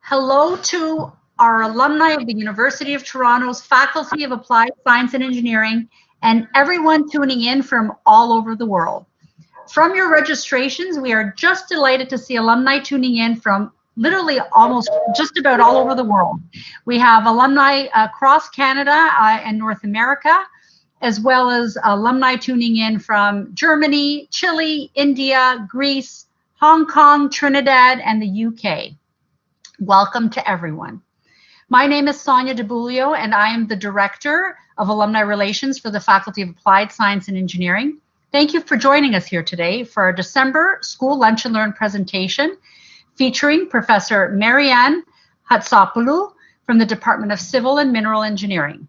Hello to our alumni of the University of Toronto's Faculty of Applied Science and Engineering and everyone tuning in from all over the world. From your registrations, we are just delighted to see alumni tuning in from literally almost just about all over the world. We have alumni across Canada and North America, as well as alumni tuning in from Germany, Chile, India, Greece, Hong Kong, Trinidad, and the UK. Welcome to everyone. My name is Sonia DeBulio, and I am the Director of Alumni Relations for the Faculty of Applied Science and Engineering. Thank you for joining us here today for our December School Lunch and Learn presentation featuring Professor Marianne Hatzopoulou from the Department of Civil and Mineral Engineering.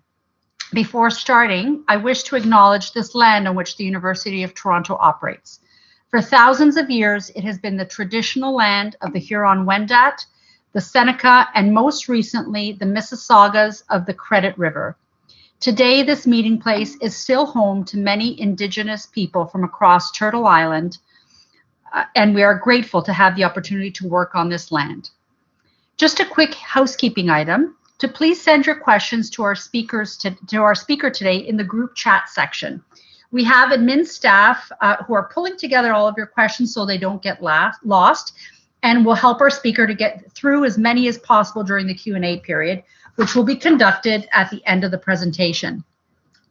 Before starting, I wish to acknowledge this land on which the University of Toronto operates. For thousands of years, it has been the traditional land of the Huron-Wendat, the Seneca, and most recently, the Mississaugas of the Credit River. Today, this meeting place is still home to many Indigenous people from across Turtle Island, and we are grateful to have the opportunity to work on this land. Just a quick housekeeping item, to please send your questions to our speaker today in the group chat section. We have admin staff who are pulling together all of your questions so they don't get lost, and will help our speaker to get through as many as possible during the Q&A period, which will be conducted at the end of the presentation.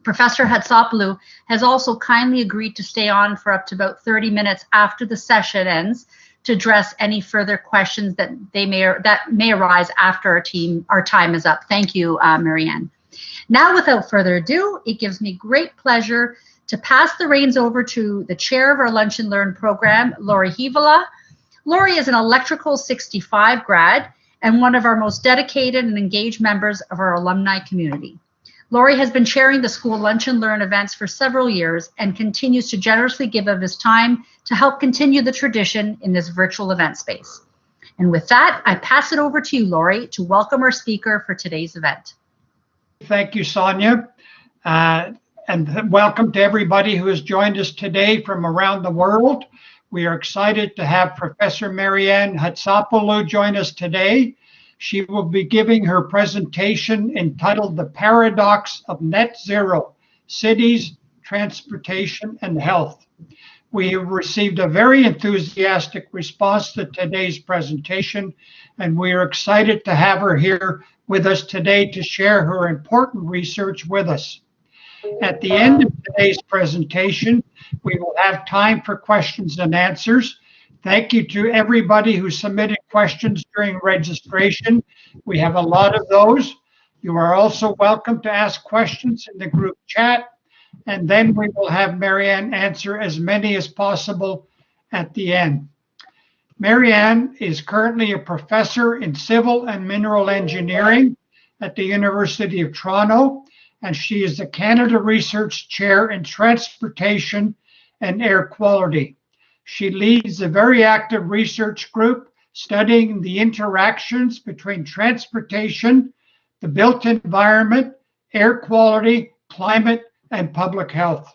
Professor Hatzopoulou has also kindly agreed to stay on for up to about 30 minutes after the session ends to address any further questions that may arise after our time is up. Thank you, Marianne. Now, without further ado, it gives me great pleasure to pass the reins over to the chair of our Lunch and Learn program, Lori Hevola. Lori is an Electrical 65 grad and one of our most dedicated and engaged members of our alumni community. Lori has been chairing the school Lunch and Learn events for several years and continues to generously give of his time to help continue the tradition in this virtual event space. And with that, I pass it over to you, Lori, to welcome our speaker for today's event. Thank you, Sonia. And welcome to everybody who has joined us today from around the world. We are excited to have Professor Marianne Hatzopoulou join us today. She will be giving her presentation entitled The Paradox of Net Zero, Cities, Transportation, and Health. We have received a very enthusiastic response to today's presentation, and we are excited to have her here with us today to share her important research with us. At the end of today's presentation, we will have time for questions and answers. Thank you to everybody who submitted questions during registration. We have a lot of those. You are also welcome to ask questions in the group chat, and then we will have Marianne answer as many as possible at the end. Marianne is currently a professor in civil and mineral engineering at the University of Toronto, and she is the Canada Research Chair in Transportation and Air Quality. She leads a very active research group studying the interactions between transportation, the built environment, air quality, climate, and public health.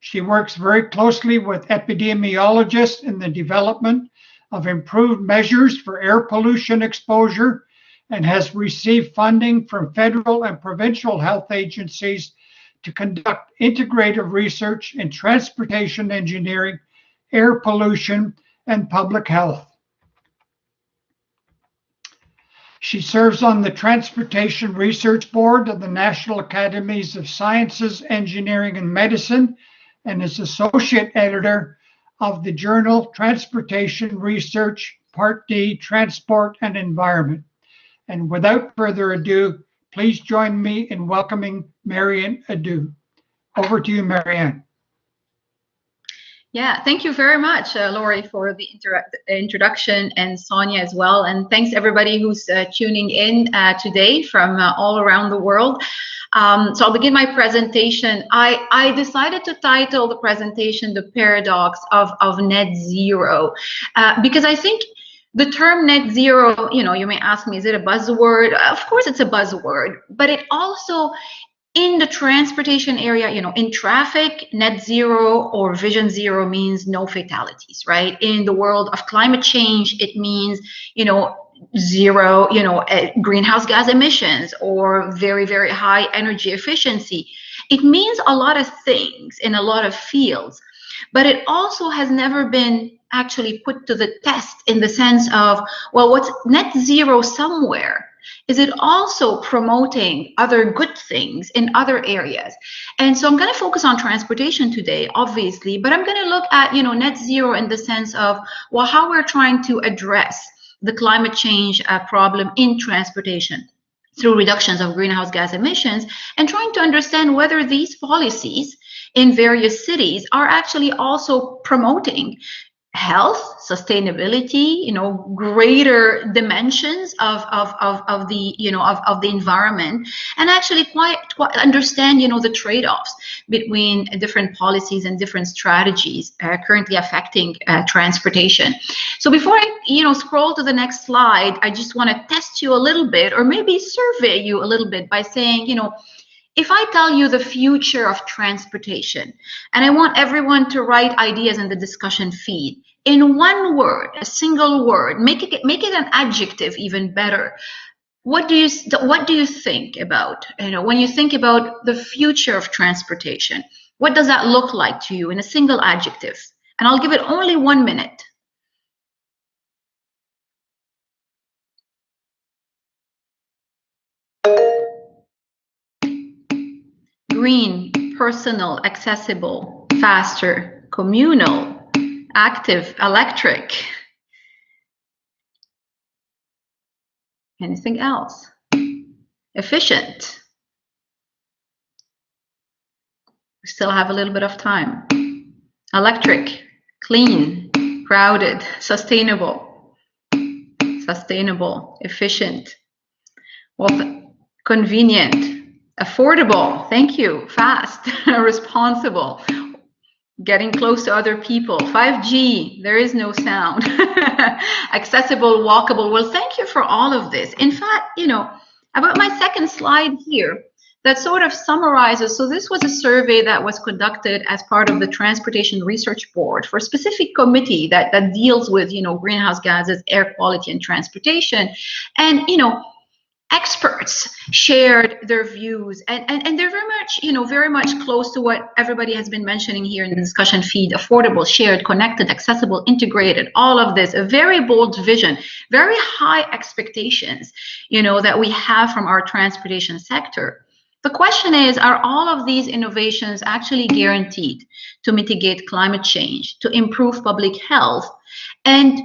She works very closely with epidemiologists in the development of improved measures for air pollution exposure and has received funding from federal and provincial health agencies to conduct integrative research in transportation engineering, air pollution, and public health. She serves on the Transportation Research Board of the National Academies of Sciences, Engineering, and Medicine, and is Associate Editor of the journal Transportation Research, Part D, Transport and Environment. And without further ado, please join me in welcoming Marianne Hatzopoulou. Over to you, Marianne. Yeah, thank you very much, Lori, for the introduction, and Sonia as well. And thanks everybody who's tuning in today from all around the world. So I'll begin my presentation. I decided to title the presentation The Paradox of Net Zero, because I think the term net zero, you may ask me, is it a buzzword? Of course it's a buzzword, but it also, in the transportation area, in traffic, net zero or vision zero means no fatalities, right? In the world of climate change, it means, zero, greenhouse gas emissions or very, very high energy efficiency. It means a lot of things in a lot of fields, but it also has never been actually put to the test in the sense of, well, what's net zero somewhere? Is it also promoting other good things in other areas? And so I'm going to focus on transportation today, obviously, but I'm going to look at, net zero in the sense of, well, how we're trying to address the climate change problem in transportation through reductions of greenhouse gas emissions, and trying to understand whether these policies in various cities are actually also promoting health, sustainability, greater dimensions of the environment, and actually quite understand, the trade-offs between different policies and different strategies currently affecting transportation. So before I, scroll to the next slide, I just want to test you a little bit, or maybe survey you a little bit by saying, if I tell you the future of transportation, and I want everyone to write ideas in the discussion feed, in one word, a single word, make it an adjective even better. What do you think about? When you think about the future of transportation, what does that look like to you in a single adjective? And I'll give it only 1 minute. Green, personal, accessible, faster, communal, active, electric. Anything else? Efficient. We still have a little bit of time. Electric, clean, crowded, sustainable, efficient, well, convenient, affordable, thank you, fast, responsible, getting close to other people, 5G, there is no sound, accessible, walkable. Well, thank you for all of this. In fact, about my second slide here, that sort of summarizes, so this was a survey that was conducted as part of the Transportation Research Board for a specific committee that deals with, greenhouse gases, air quality, and transportation. And, experts shared their views, and they're very much close to what everybody has been mentioning here in the discussion feed: affordable, shared, connected, accessible, integrated, all of this, a very bold vision, very high expectations, that we have from our transportation sector. The question is, are all of these innovations actually guaranteed to mitigate climate change, to improve public health? And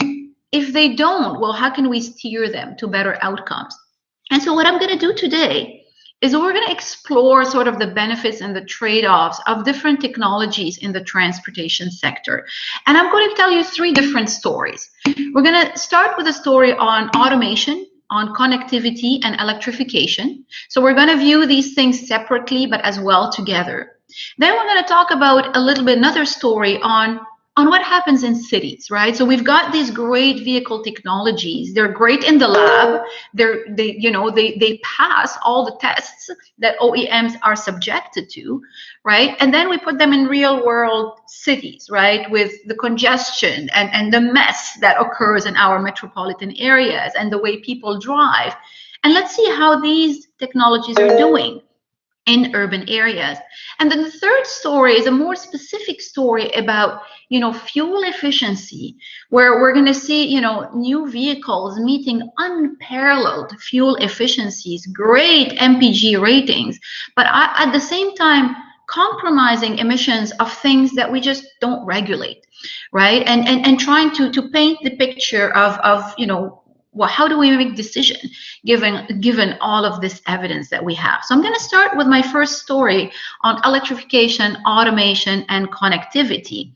if they don't, well, how can we steer them to better outcomes? And so what I'm going to do today is we're going to explore sort of the benefits and the trade-offs of different technologies in the transportation sector. And I'm going to tell you 3 different stories. We're going to start with a story on automation, on connectivity, and electrification. So we're going to view these things separately, but as well together. Then we're going to talk about a little bit another story on what happens in cities, right? So we've got these great vehicle technologies. They're great in the lab. They pass all the tests that OEMs are subjected to, right? And then we put them in real world cities, right? With the congestion and the mess that occurs in our metropolitan areas and the way people drive. And let's see how these technologies are doing in urban areas. And then the third story is a more specific story about, fuel efficiency, where we're going to see, new vehicles meeting unparalleled fuel efficiencies, great MPG ratings, but at the same time, compromising emissions of things that we just don't regulate, right? And trying to paint the picture of well, how do we make decisions given all of this evidence that we have? So I'm going to start with my first story on electrification, automation, and connectivity.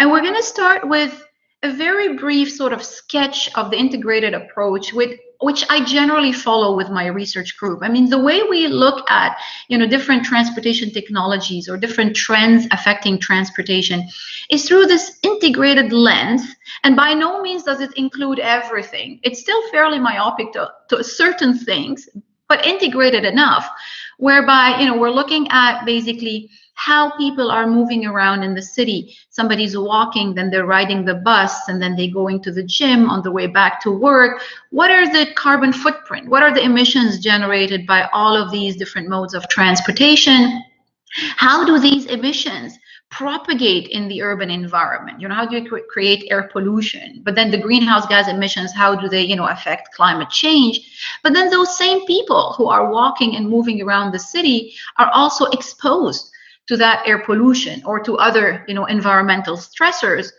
And we're going to start with a very brief sort of sketch of the integrated approach which I generally follow with my research group. I mean, the way we look at, different transportation technologies or different trends affecting transportation is through this integrated lens. And by no means does it include everything. It's still fairly myopic to certain things, but integrated enough whereby, we're looking at basically how people are moving around in the city. Somebody's walking, then they're riding the bus, and then they're going to the gym on the way back to work. What are the carbon footprint? What are the emissions generated by all of these different modes of transportation? How do these emissions propagate in the urban environment? How do you create air pollution? But then the greenhouse gas emissions, how do they, affect climate change? But then those same people who are walking and moving around the city are also exposed to that air pollution or to other, environmental stressors.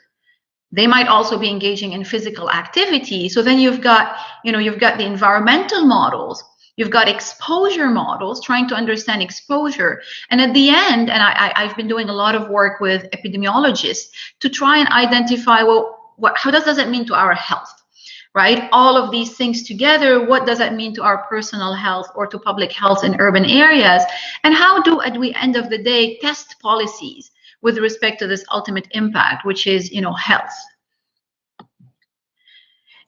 They might also be engaging in physical activity. So then you've got the environmental models. You've got exposure models, trying to understand exposure. And at the end, and I've been doing a lot of work with epidemiologists to try and identify, well, how does that mean to our health, right? All of these things together, what does that mean to our personal health or to public health in urban areas? And how do, at the end of the day, test policies with respect to this ultimate impact, which is, health?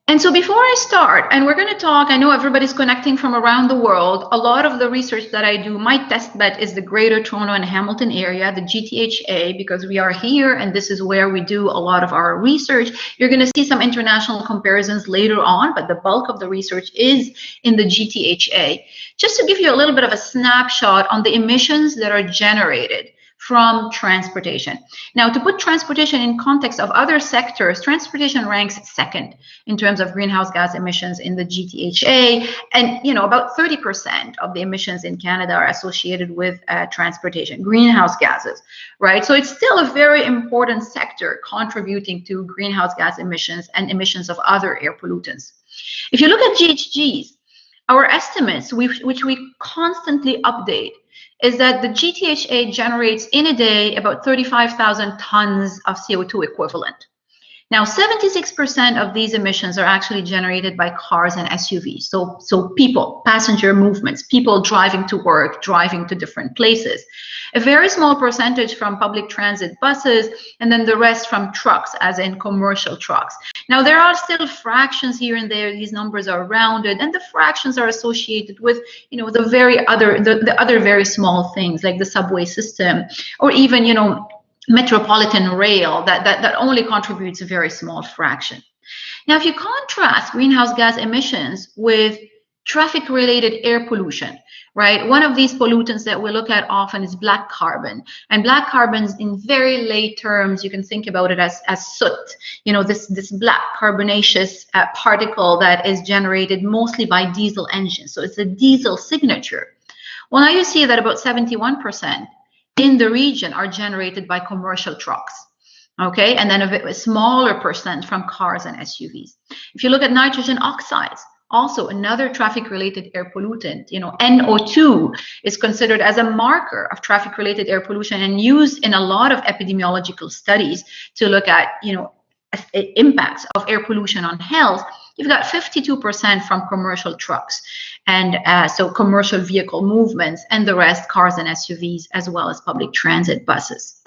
And so before I start, and we're going to talk, I know everybody's connecting from around the world. A lot of the research that I do, my test bed is the Greater Toronto and Hamilton area, the GTHA, because we are here and this is where we do a lot of our research. You're going to see some international comparisons later on, but the bulk of the research is in the GTHA. Just to give you a little bit of a snapshot on the emissions that are generated from transportation. Now, to put transportation in context of other sectors, transportation ranks second in terms of greenhouse gas emissions in the GTHA, and about 30% of the emissions in Canada are associated with transportation, greenhouse gases, right? So it's still a very important sector contributing to greenhouse gas emissions and emissions of other air pollutants. If you look at GHGs, our estimates, which we constantly update, is that the GTHA generates in a day about 35,000 tons of CO2 equivalent. Now, 76% of these emissions are actually generated by cars and SUVs. So people, passenger movements, people driving to work, driving to different places. A very small percentage from public transit buses, and then the rest from trucks, as in commercial trucks. Now, there are still fractions here and there. These numbers are rounded, and the fractions are associated with, the other very small things like the subway system, or even, metropolitan rail that only contributes a very small fraction. Now, if you contrast greenhouse gas emissions with traffic-related air pollution, right? One of these pollutants that we look at often is black carbon. And black carbon, in very lay terms, you can think about it as soot, this black carbonaceous particle that is generated mostly by diesel engines. So it's a diesel signature. Well, now you see that about 71% in the region are generated by commercial trucks, okay? And then a smaller percent from cars and SUVs. If you look at nitrogen oxides, also another traffic-related air pollutant, NO2 is considered as a marker of traffic-related air pollution and used in a lot of epidemiological studies to look at, impacts of air pollution on health. You've got 52% from commercial trucks, and so commercial vehicle movements, and the rest cars and SUVs, as well as public transit buses.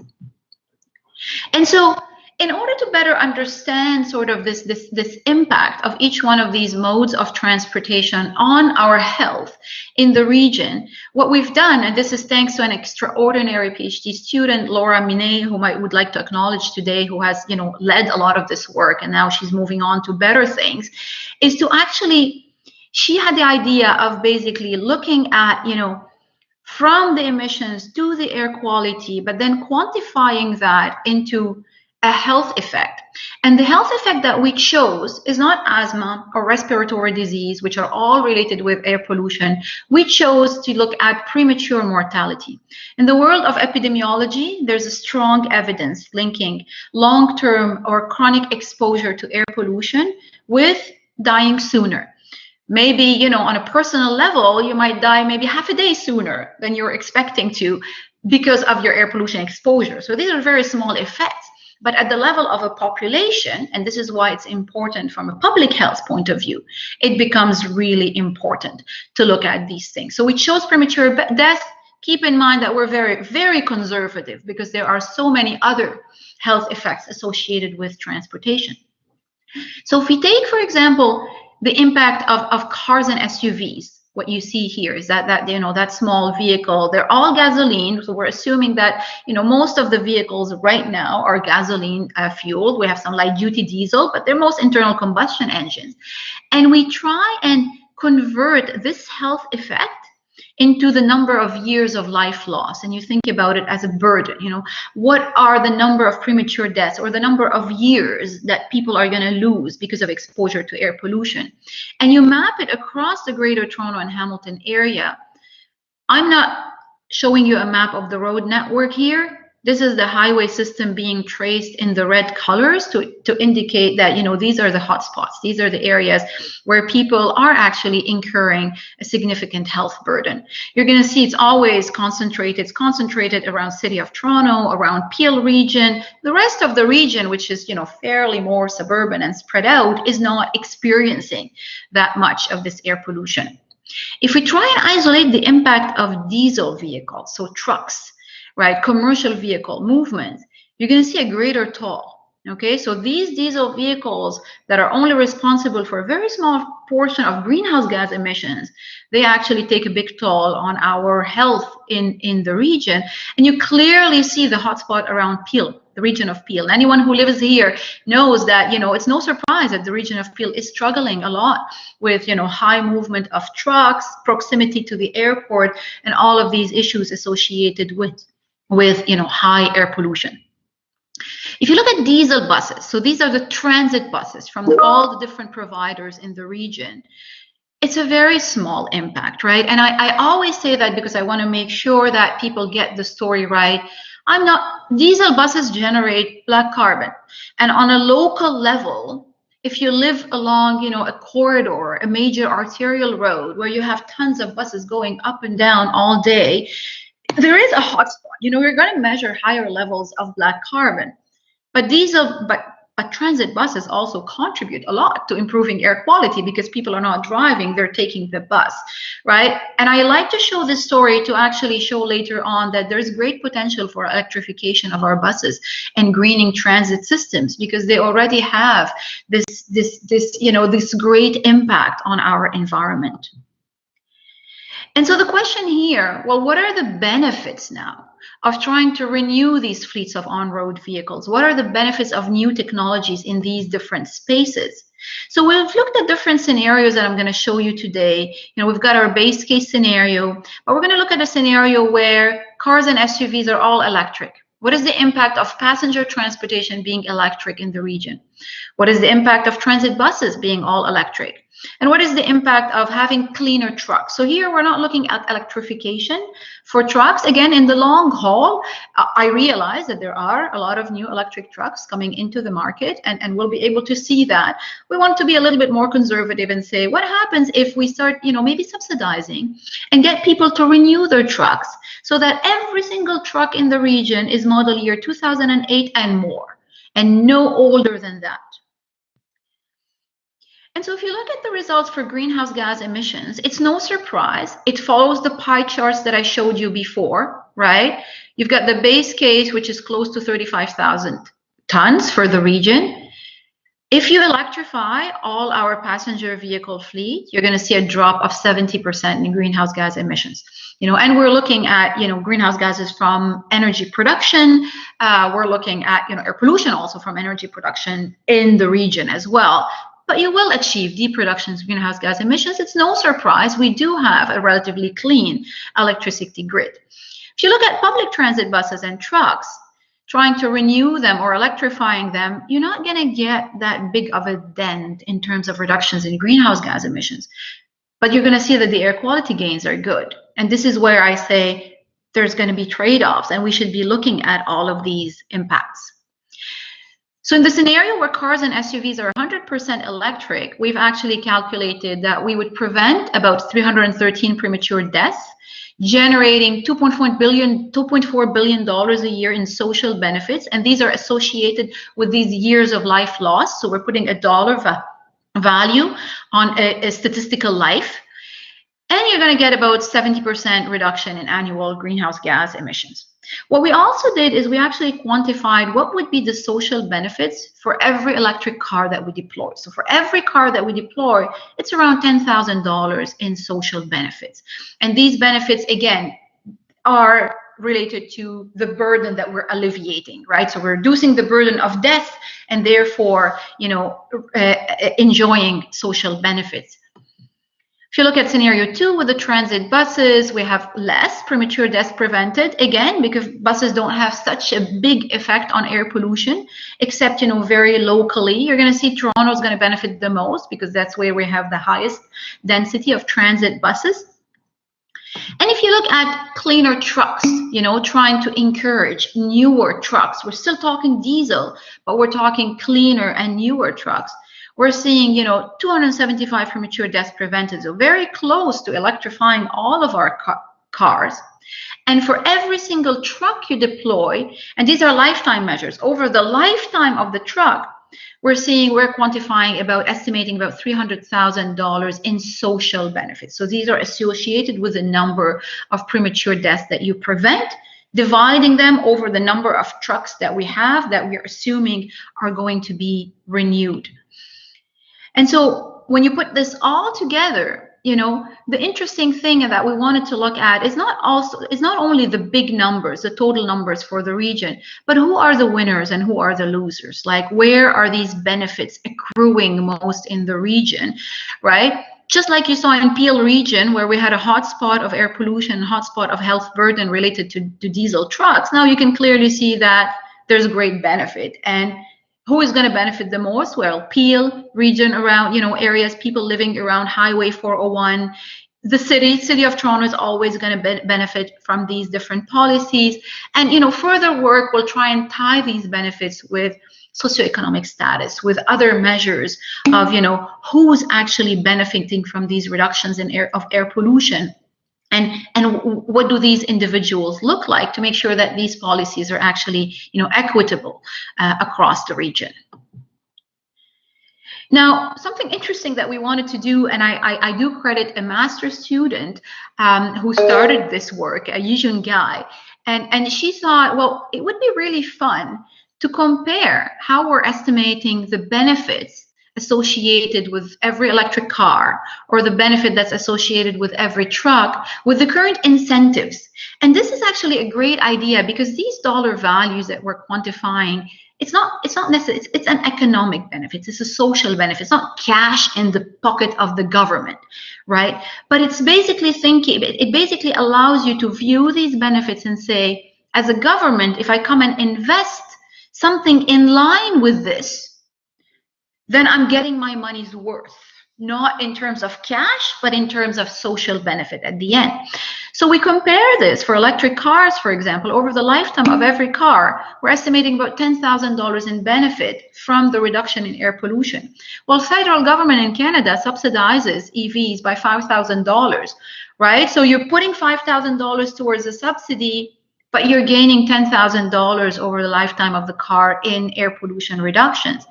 And so in order to better understand sort of this impact of each one of these modes of transportation on our health in the region, what we've done, and this is thanks to an extraordinary PhD student, Laura Minet, whom I would like to acknowledge today, who has led a lot of this work, and now she's moving on to better things, is to actually, she had the idea of basically looking at, from the emissions to the air quality, but then quantifying that into a health effect. And the health effect that we chose is not asthma or respiratory disease, which are all related with air pollution. We chose to look at premature mortality. In the world of epidemiology, there's a strong evidence linking long-term or chronic exposure to air pollution with dying sooner. Maybe, on a personal level, you might die maybe half a day sooner than you're expecting to because of your air pollution exposure. So these are very small effects. But at the level of a population, and this is why it's important from a public health point of view, it becomes really important to look at these things. So we chose premature death. Keep in mind that we're very, very conservative because there are so many other health effects associated with transportation. So if we take, for example, the impact of cars and SUVs, what you see here is that small vehicle. They're all gasoline, so we're assuming that most of the vehicles right now are gasoline fueled. We have some light duty diesel, but they're most internal combustion engines, and we try and convert this health effect into the number of years of life loss. And you think about it as a burden. What are the number of premature deaths or the number of years that people are going to lose because of exposure to air pollution? And you map it across the Greater Toronto and Hamilton area. I'm not showing you a map of the road network here. This is the highway system being traced in the red colors to indicate that, these are the hot spots. These are the areas where people are actually incurring a significant health burden. You're going to see it's always concentrated. It's concentrated around City of Toronto, around Peel region. The rest of the region, which is, fairly more suburban and spread out, is not experiencing that much of this air pollution. If we try and isolate the impact of diesel vehicles, so trucks, right, commercial vehicle movement, you're going to see a greater toll. Okay, so these diesel vehicles that are only responsible for a very small portion of greenhouse gas emissions, they actually take a big toll on our health in the region. And you clearly see the hotspot around Peel, the region of Peel. Anyone who lives here knows that, it's no surprise that the region of Peel is struggling a lot with, high movement of trucks, proximity to the airport, and all of these issues associated with high air pollution. If you look at diesel buses, so these are the transit buses from all the different providers in the region, it's a very small impact, right? And I always say that because I want to make sure that people get the story right. Diesel buses generate black carbon. And on a local level, if you live along, a corridor, a major arterial road where you have tons of buses going up and down all day, there is a hotspot. We're going to measure higher levels of black carbon, but transit buses also contribute a lot to improving air quality because people are not driving, they're taking the bus, right? And I like to show this story to actually show later on that there's great potential for electrification of our buses and greening transit systems because they already have this great impact on our environment. And so the question here, well, what are the benefits now of trying to renew these fleets of on-road vehicles? What are the benefits of new technologies in these different spaces? So we've looked at different scenarios that I'm going to show you today. We've got our base case scenario, but we're going to look at a scenario where cars and SUVs are all electric. What is the impact of passenger transportation being electric in the region? What is the impact of transit buses being all electric? And what is the impact of having cleaner trucks? So here we're not looking at electrification for trucks. Again, in the long haul, I realize that there are a lot of new electric trucks coming into the market, and we'll be able to see that. We want to be a little bit more conservative and say, what happens if we start, maybe subsidizing and get people to renew their trucks so that every single truck in the region is model year 2008 and more, and no older than that. And so if you look at the results for greenhouse gas emissions, it's no surprise. It follows the pie charts that I showed you before, right? You've got the base case, which is close to 35,000 tons for the region. If you electrify all our passenger vehicle fleet, you're going to see a drop of 70% in greenhouse gas emissions. And we're looking at, greenhouse gases from energy production. We're looking at, air pollution also from energy production in the region as well. But you will achieve deep reductions in greenhouse gas emissions. It's no surprise we do have a relatively clean electricity grid. If you look at public transit buses and trucks, trying to renew them or electrifying them, you're not going to get that big of a dent in terms of reductions in greenhouse gas emissions. But you're going to see that the air quality gains are good. And this is where I say there's going to be trade-offs, and we should be looking at all of these impacts. So in the scenario where cars and SUVs are 100% electric, we've actually calculated that we would prevent about 313 premature deaths, generating $2.4 billion a year in social benefits. And these are associated with these years of life lost. So we're putting a dollar value on a statistical life. and you're going to get about 70% reduction in annual greenhouse gas emissions. What we also did is we actually quantified what would be the social benefits for every electric car that we deploy. So for every car that we deploy, it's around $10,000 in social benefits. And these benefits, again, are related to the burden that we're alleviating, right? So we're reducing the burden of death and therefore, enjoying social benefits. If you look at scenario 2 with the transit buses, we have less premature deaths prevented, again, because buses don't have such a big effect on air pollution, except, very locally. You're going to see Toronto is going to benefit the most because that's where we have the highest density of transit buses. And if you look at cleaner trucks, trying to encourage newer trucks, we're still talking diesel, but we're talking cleaner and newer trucks. We're seeing, 275 premature deaths prevented, so very close to electrifying all of our cars. And for every single truck you deploy, and these are lifetime measures, over the lifetime of the truck, we're quantifying estimating about $300,000 in social benefits. So these are associated with the number of premature deaths that you prevent, dividing them over the number of trucks that we have that we're assuming are going to be renewed. And so when you put this all together, the interesting thing that we wanted to look at is not only the big numbers, the total numbers for the region, but who are the winners and who are the losers? Like, where are these benefits accruing most in the region, right? Just like you saw in Peel region, where we had a hotspot of air pollution, hotspot of health burden related to diesel trucks. Now you can clearly see that there's great benefit. And who is going to benefit the most? Well, Peel region around, areas, people living around Highway 401. The city of Toronto is always going to benefit from these different policies. And, further work will try and tie these benefits with socioeconomic status, with other measures of, who's actually benefiting from these reductions in air pollution. And what do these individuals look like to make sure that these policies are actually, equitable across the region. Now, something interesting that we wanted to do, and I do credit a master's student who started this work, Yijun Gai, and she thought, well, it would be really fun to compare how we're estimating the benefits associated with every electric car, or the benefit that's associated with every truck, with the current incentives. And this is actually a great idea, because these dollar values that we're quantifying, it's not necessarily, it's an economic benefit, it's a social benefit, it's not cash in the pocket of the government, right? But it's basically it basically allows you to view these benefits and say, as a government, if I come and invest something in line with this, then I'm getting my money's worth, not in terms of cash, but in terms of social benefit at the end. So we compare this for electric cars, for example. Over the lifetime of every car, we're estimating about $10,000 in benefit from the reduction in air pollution. Well, federal government in Canada subsidizes EVs by $5,000, right? So you're putting $5,000 towards a subsidy, but you're gaining $10,000 over the lifetime of the car in air pollution reductions.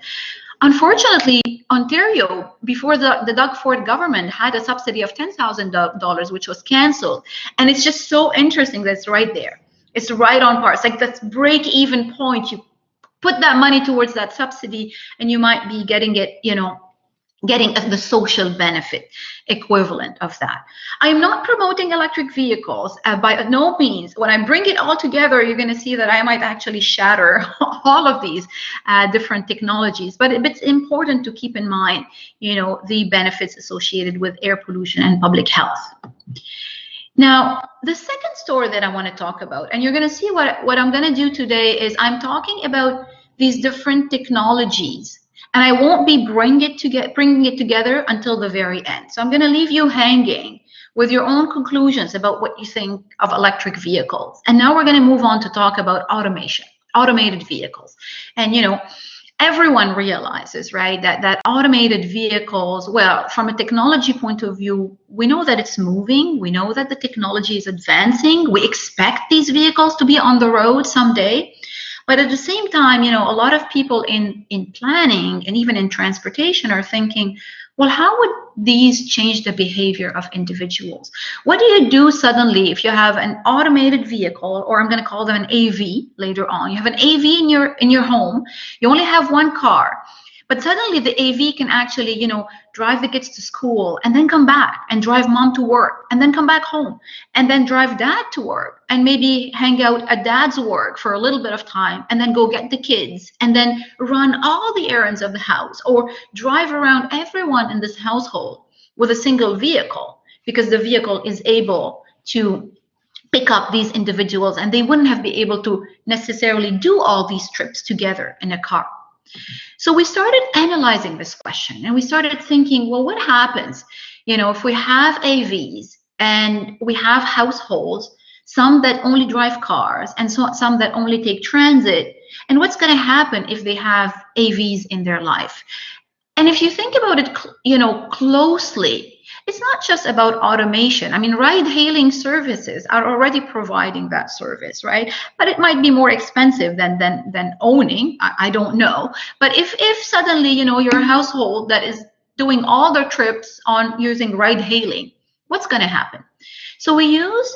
Unfortunately, Ontario, before the Doug Ford government, had a subsidy of $10,000, which was canceled. And it's just so interesting that it's right there. It's right on par. It's like that break-even point. You put that money towards that subsidy, and you might be getting it, getting the social benefit equivalent of that. I'm not promoting electric vehicles by no means. When I bring it all together, you're going to see that I might actually shatter all of these different technologies. But it's important to keep in mind, the benefits associated with air pollution and public health. Now, the second story that I want to talk about, and you're going to see what I'm going to do today is I'm talking about these different technologies. And I won't be bringing it together until the very end. So I'm going to leave you hanging with your own conclusions about what you think of electric vehicles. And now we're going to move on to talk about automation, automated vehicles. And, everyone realizes, right, that automated vehicles, well, from a technology point of view, we know that it's moving. We know that the technology is advancing. We expect these vehicles to be on the road someday. But at the same time, a lot of people in planning and even in transportation are thinking, Well, how would these change the behavior of individuals? What do you do suddenly if you have an automated vehicle, or I'm going to call them an AV later on? You have an AV in your home. You only have one car. But suddenly the AV can actually, you know, drive the kids to school and then come back and drive mom to work and then come back home and then drive dad to work and maybe hang out at dad's work for a little bit of time and then go get the kids and then run all the errands of the house, or drive around everyone in this household with a single vehicle, because the vehicle is able to pick up these individuals and they wouldn't have been able to necessarily do all these trips together in a car. So we started analyzing this question and we started thinking, well, what happens, you know, if we have AVs and we have households, some that only drive cars and some that only take transit, and what's going to happen if they have AVs in their life? And if you think about it, you know, closely, it's not just about automation. I mean, ride-hailing services are already providing that service, right? But it might be more expensive than owning. I don't know. But if suddenly, you know, you're a household that is doing all their trips on using ride-hailing, what's going to happen? So we use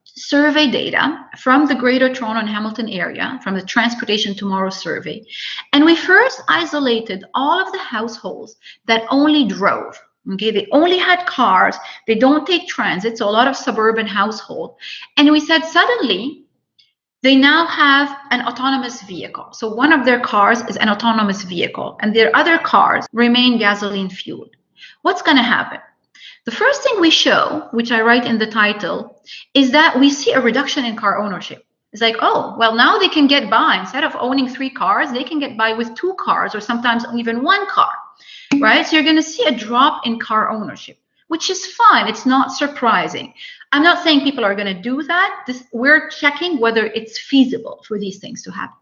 survey data from the Greater Toronto and Hamilton area, from the Transportation Tomorrow survey, and we first isolated all of the households that only drove. Okay, they only had cars, they don't take transit, so a lot of suburban household. And we said suddenly they now have an autonomous vehicle. So one of their cars is an autonomous vehicle and their other cars remain gasoline fueled. What's going to happen? The first thing we show, which I write in the title, is that we see a reduction in car ownership. It's like, oh, well, now they can get by. Instead of owning 3 cars, they can get by with 2 cars or sometimes even 1 car. Right? So you're going to see a drop in car ownership, which is fine. It's not surprising. I'm not saying people are going to do that. We're checking whether it's feasible for these things to happen.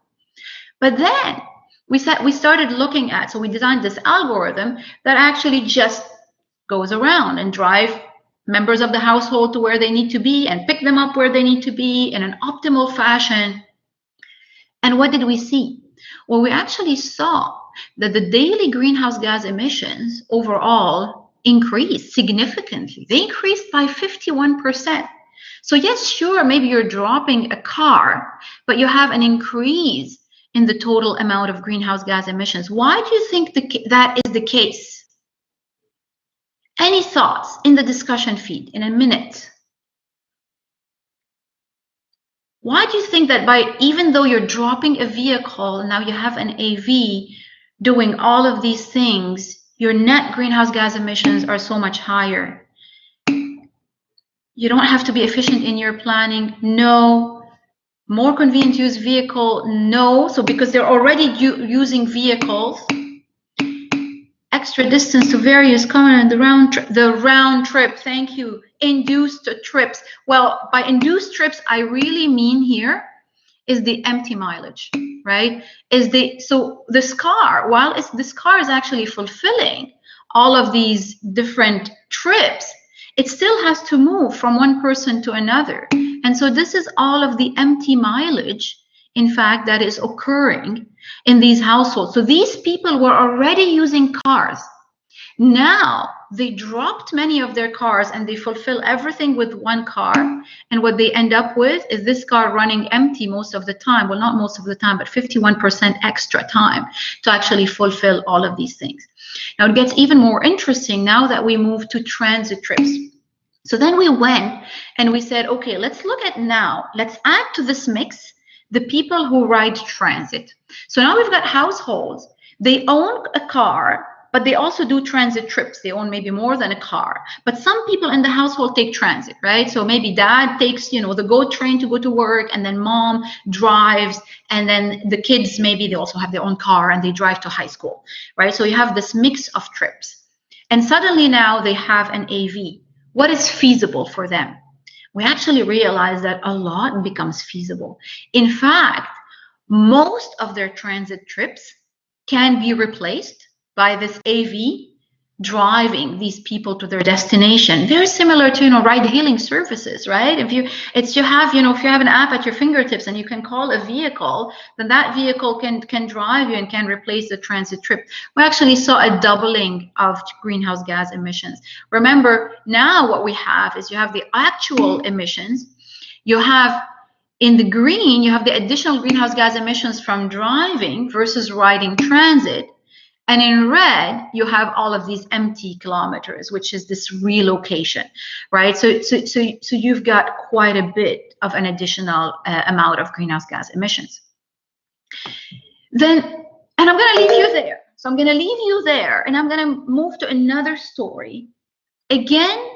But then we started looking at, so we designed this algorithm that actually just goes around and drive members of the household to where they need to be and pick them up where they need to be in an optimal fashion. And what did we see? Well, we actually saw that the daily greenhouse gas emissions overall increased significantly. They increased by 51%. So yes, sure, maybe you're dropping a car, but you have an increase in the total amount of greenhouse gas emissions. Why do you think that is the case? Any thoughts in the discussion feed in a minute? Why do you think that even though you're dropping a vehicle, now you have an AV doing all of these things, your net greenhouse gas emissions are so much higher? You don't have to be efficient in your planning. No. More convenient use vehicle. No. So because they're already using vehicles, extra distance to various common the round trip. Thank you. Induced trips. Well, by induced trips, I really mean here is the empty mileage, right? So this car, while this car is actually fulfilling all of these different trips, it still has to move from one person to another. And so this is all of the empty mileage, in fact, that is occurring in these households. So these people were already using cars. Now they dropped many of their cars and they fulfill everything with one car. And what they end up with is this car running empty most of the time. Well, not most of the time, but 51% extra time to actually fulfill all of these things. Now it gets even more interesting now that we move to transit trips. So then we went and we said, okay, let's look at now, let's add to this mix the people who ride transit. So now we've got households, they own a car, but they also do transit trips. They own maybe more than a car. But some people in the household take transit, right? So maybe dad takes, the GO train to go to work, and then mom drives, and then the kids, maybe they also have their own car and they drive to high school, right? So you have this mix of trips. And suddenly now they have an AV. What is feasible for them? We actually realize that a lot becomes feasible. In fact, most of their transit trips can be replaced by this AV driving these people to their destination. Very similar to, ride-hailing services, right? If you have an app at your fingertips and you can call a vehicle, then that vehicle can drive you and can replace the transit trip. We actually saw a doubling of greenhouse gas emissions. Remember, now what we have is you have the actual emissions. You have in the green, you have the additional greenhouse gas emissions from driving versus riding transit. And in red, you have all of these empty kilometers, which is this relocation, right? So you've got quite a bit of an additional amount of greenhouse gas emissions. And I'm going to leave you there. So I'm going to leave you there, and I'm going to move to another story, again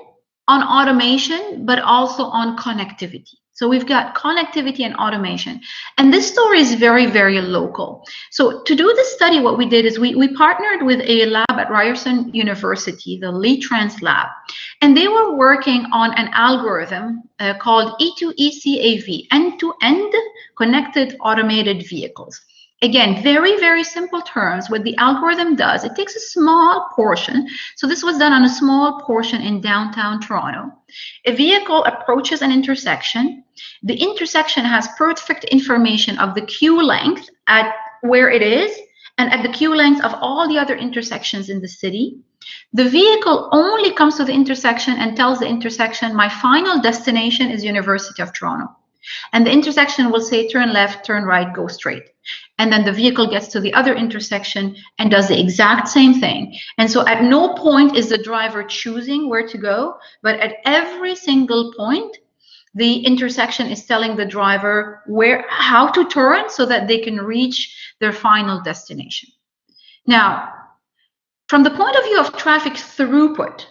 on automation, but also on connectivity. So we've got connectivity and automation. And this story is very, very local. So to do this study, what we did is we partnered with a lab at Ryerson University, the LeTrans lab. And they were working on an algorithm called E2ECAV, end-to-end connected automated vehicles. Again, very, very simple terms. What the algorithm does, it takes a small portion. So this was done on a small portion in downtown Toronto. A vehicle approaches an intersection. The intersection has perfect information of the queue length at where it is and at the queue length of all the other intersections in the city. The vehicle only comes to the intersection and tells the intersection, my final destination is University of Toronto. And the intersection will say, turn left, turn right, go straight. And then the vehicle gets to the other intersection and does the exact same thing. And so at no point is the driver choosing where to go, but at every single point, the intersection is telling the driver how to turn so that they can reach their final destination. Now, from the point of view of traffic throughput,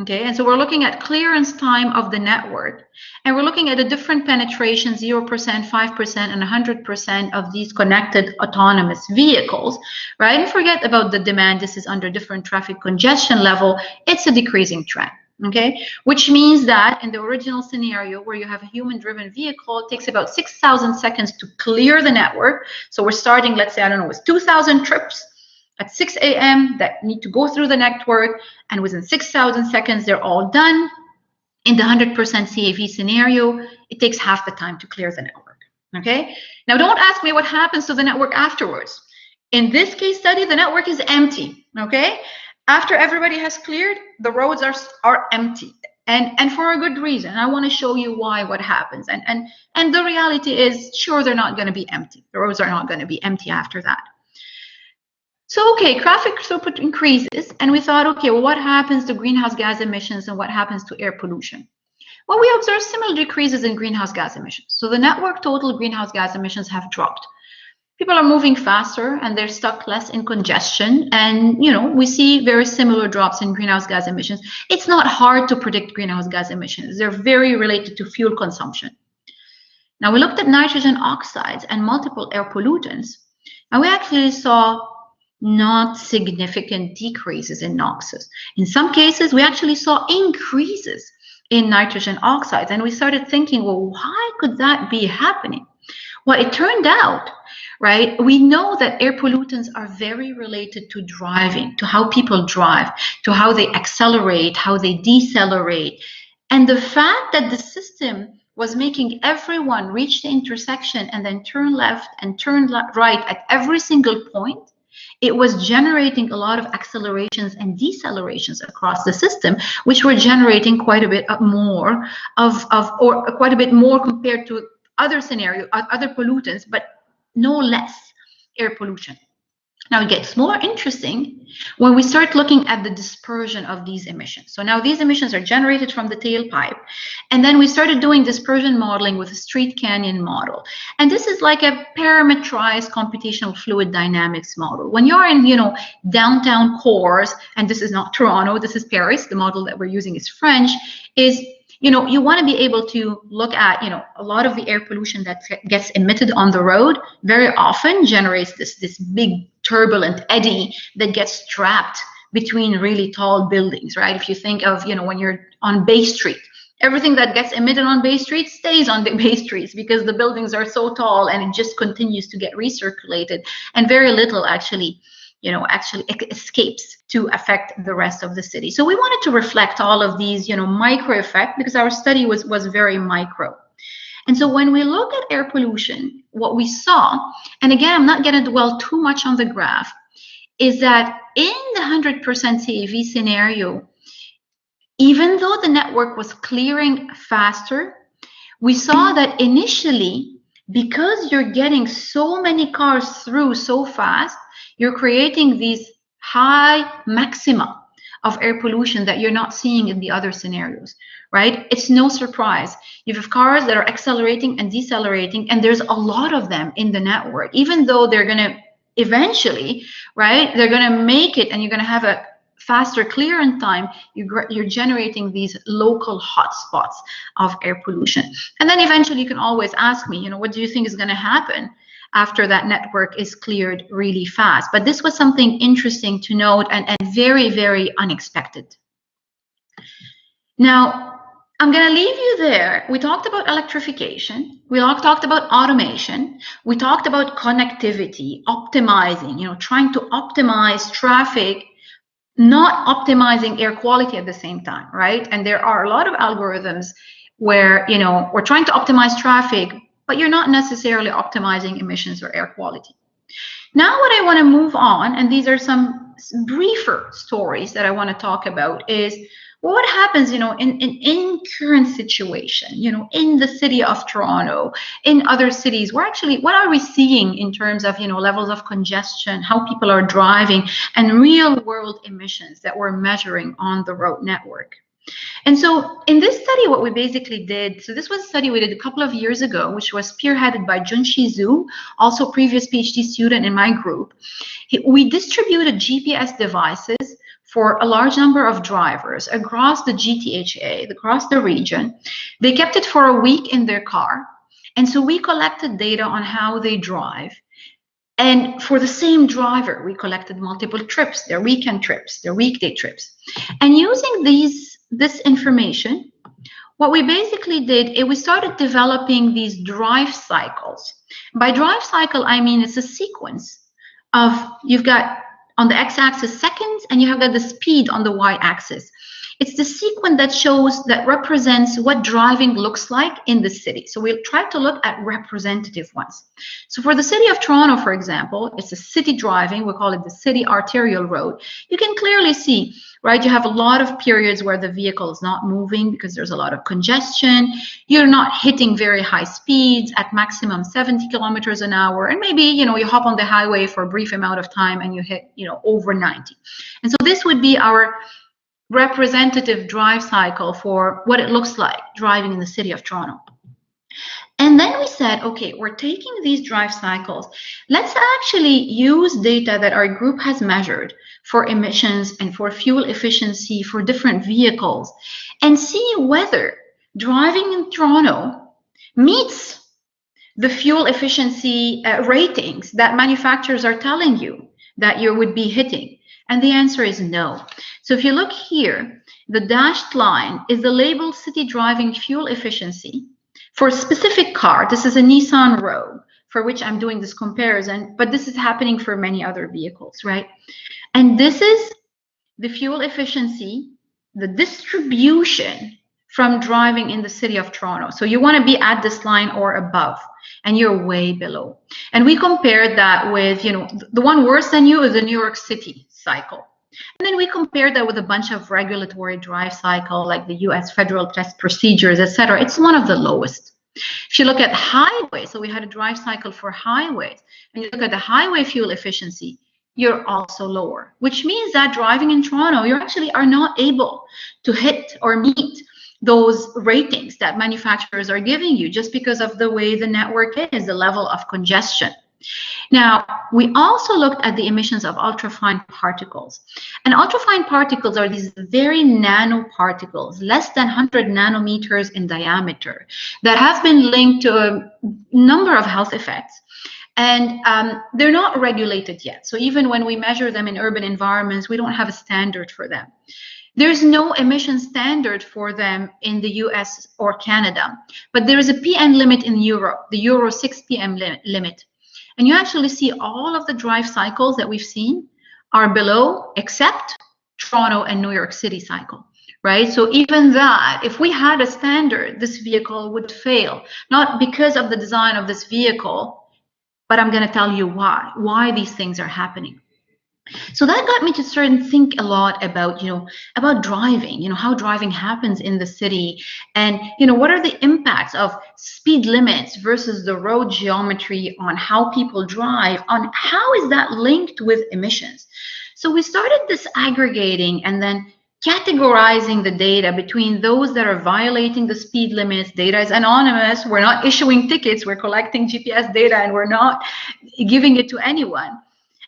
okay, and so we're looking at clearance time of the network, and we're looking at a different penetration, 0%, 5%, and 100% of these connected autonomous vehicles, right? And forget about the demand. This is under different traffic congestion level. It's a decreasing trend, okay? Which means that in the original scenario where you have a human-driven vehicle, it takes about 6,000 seconds to clear the network. So we're starting, let's say, I don't know, with 2,000 trips at 6 a.m. that need to go through the network, and within 6,000 seconds, they're all done. In the 100% CAV scenario, it takes half the time to clear the network, okay? Now, don't ask me what happens to the network afterwards. In this case study, the network is empty, okay? After everybody has cleared, the roads are empty, and for a good reason. I want to show you what happens. And the reality is, sure, they're not going to be empty. The roads are not going to be empty after that. So, okay, traffic throughput increases, and we thought, okay, well, what happens to greenhouse gas emissions and what happens to air pollution? Well, we observed similar decreases in greenhouse gas emissions. So the network total greenhouse gas emissions have dropped. People are moving faster and they're stuck less in congestion, and, we see very similar drops in greenhouse gas emissions. It's not hard to predict greenhouse gas emissions. They're very related to fuel consumption. Now, we looked at nitrogen oxides and multiple air pollutants, and we actually saw not significant decreases in NOxes. In some cases, we actually saw increases in nitrogen oxides, and we started thinking, well, why could that be happening? Well, it turned out, right, we know that air pollutants are very related to driving, to how people drive, to how they accelerate, how they decelerate. And the fact that the system was making everyone reach the intersection and then turn left and turn right at every single point, it was generating a lot of accelerations and decelerations across the system, which were generating quite a bit more or quite a bit more compared to other scenarios, other pollutants, but no less air pollution. Now it gets more interesting when we start looking at the dispersion of these emissions. So now these emissions are generated from the tailpipe, and then we started doing dispersion modeling with a street canyon model. And this is like a parametrized computational fluid dynamics model. When you're in, downtown cores, and this is not Toronto, this is Paris, the model that we're using is French, is you want to be able to look at, a lot of the air pollution that gets emitted on the road very often generates this big turbulent eddy that gets trapped between really tall buildings, right? If you think of, when you're on Bay Street, everything that gets emitted on Bay Street stays on the Bay Streets because the buildings are so tall and it just continues to get recirculated, and very little actually actually escapes to affect the rest of the city. So we wanted to reflect all of these, micro effects, because our study was very micro. And so when we look at air pollution, what we saw, and again, I'm not going to dwell too much on the graph, is that in the 100% CAV scenario, even though the network was clearing faster, we saw that initially, because you're getting so many cars through so fast, you're creating these high maxima of air pollution that you're not seeing in the other scenarios, right? It's no surprise. You have cars that are accelerating and decelerating, and there's a lot of them in the network, even though they're going to eventually, right, they're going to make it and you're going to have a faster clearance time, you're generating these local hotspots of air pollution. And then eventually you can always ask me, what do you think is going to happen after that network is cleared really fast? But this was something interesting to note and very, very unexpected. Now, I'm going to leave you there. We talked about electrification. We talked about automation. We talked about connectivity, optimizing, trying to optimize traffic, not optimizing air quality at the same time, right? And there are a lot of algorithms where, we're trying to optimize traffic, but you're not necessarily optimizing emissions or air quality. Now what I want to move on, and these are some briefer stories that I want to talk about, is what happens, in current situation, in the city of Toronto, in other cities, what are we seeing in terms of, levels of congestion, how people are driving, and real world emissions that we're measuring on the road network. And so in this study, what we basically did, so this was a study we did a couple of years ago, which was spearheaded by Junshi Zhu, also previous PhD student in my group. We distributed GPS devices for a large number of drivers across the GTHA, across the region. They kept it for a week in their car. And so we collected data on how they drive. And for the same driver, we collected multiple trips, their weekend trips, their weekday trips. And using this information, what we basically did is we started developing these drive cycles. By drive cycle, I mean it's a sequence of, you've got on the x-axis seconds, and you have got the speed on the y-axis. It's the sequence that represents what driving looks like in the city. So we'll try to look at representative ones. So for the city of Toronto, for example, it's a city driving. We call it the city arterial road. You can clearly see, right, you have a lot of periods where the vehicle is not moving because there's a lot of congestion. You're not hitting very high speeds at maximum 70 kilometers an hour. And maybe, you hop on the highway for a brief amount of time and you hit, over 90. And so this would be our representative drive cycle for what it looks like driving in the city of Toronto. And then we said, okay, we're taking these drive cycles. Let's actually use data that our group has measured for emissions and for fuel efficiency for different vehicles and see whether driving in Toronto meets the fuel efficiency ratings that manufacturers are telling you that you would be hitting. And the answer is no. So if you look here, the dashed line is the labeled city driving fuel efficiency for a specific car. This is a Nissan Rogue, for which I'm doing this comparison, but this is happening for many other vehicles, right? And this is the fuel efficiency, the distribution from driving in the city of Toronto. So you want to be at this line or above, and you're way below. And we compared that with, the one worse than you is the New York City cycle. And then we compared that with a bunch of regulatory drive cycle, like the US federal test procedures, etc. It's one of the lowest. If you look at highways, so we had a drive cycle for highways, and you look at the highway fuel efficiency, you're also lower, which means that driving in Toronto, you actually are not able to hit or meet those ratings that manufacturers are giving you just because of the way the network is, the level of congestion. Now, we also looked at the emissions of ultrafine particles. And ultrafine particles are these very nanoparticles, less than 100 nanometers in diameter, that have been linked to a number of health effects. And they're not regulated yet. So even when we measure them in urban environments, we don't have a standard for them. There's no emission standard for them in the US or Canada, but there is a PM limit in Europe, the Euro 6 PM limit. And you actually see all of the drive cycles that we've seen are below, except Toronto and New York City cycle, right? So even that, if we had a standard, this vehicle would fail, not because of the design of this vehicle, but I'm going to tell you why these things are happening. So that got me to start and think a lot about, about driving, how driving happens in the city, and, what are the impacts of speed limits versus the road geometry on how people drive, on how is that linked with emissions. So we started this aggregating and then categorizing the data between those that are violating the speed limits. Data is anonymous. We're not issuing tickets. We're collecting GPS data and we're not giving it to anyone.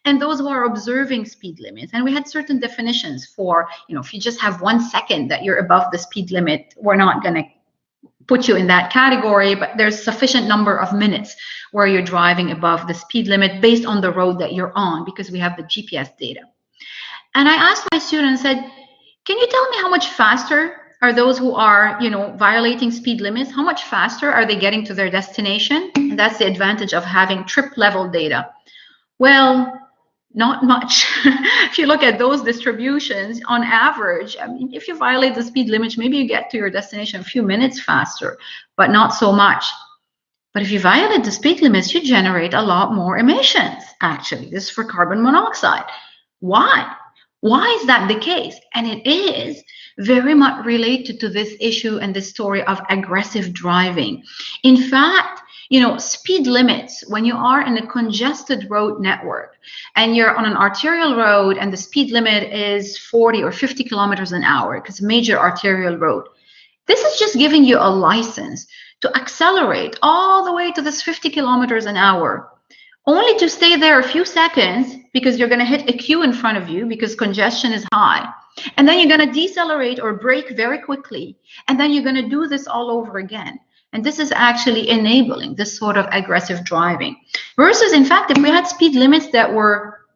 And those who are observing speed limits. And we had certain definitions for, if you just have 1 second that you're above the speed limit, we're not going to put you in that category, but there's sufficient number of minutes where you're driving above the speed limit based on the road that you're on, because we have the GPS data. And I asked my students, said, can you tell me how much faster are those who are, violating speed limits? How much faster are they getting to their destination? And that's the advantage of having trip level data. Well, not much. If you look at those distributions, on average, I mean, if you violate the speed limit, maybe you get to your destination a few minutes faster, but not so much. But if you violate the speed limits, you generate a lot more emissions, actually. This is for carbon monoxide. Why? Why is that the case? And it is very much related to this issue and this story of aggressive driving. In fact, speed limits, when you are in a congested road network and you're on an arterial road and the speed limit is 40 or 50 kilometers an hour, because it's a major arterial road, this is just giving you a license to accelerate all the way to this 50 kilometers an hour, only to stay there a few seconds because you're going to hit a queue in front of you because congestion is high. And then you're going to decelerate or brake very quickly. And then you're going to do this all over again. And this is actually enabling this sort of aggressive driving. Versus, in fact, if we had speed limits that were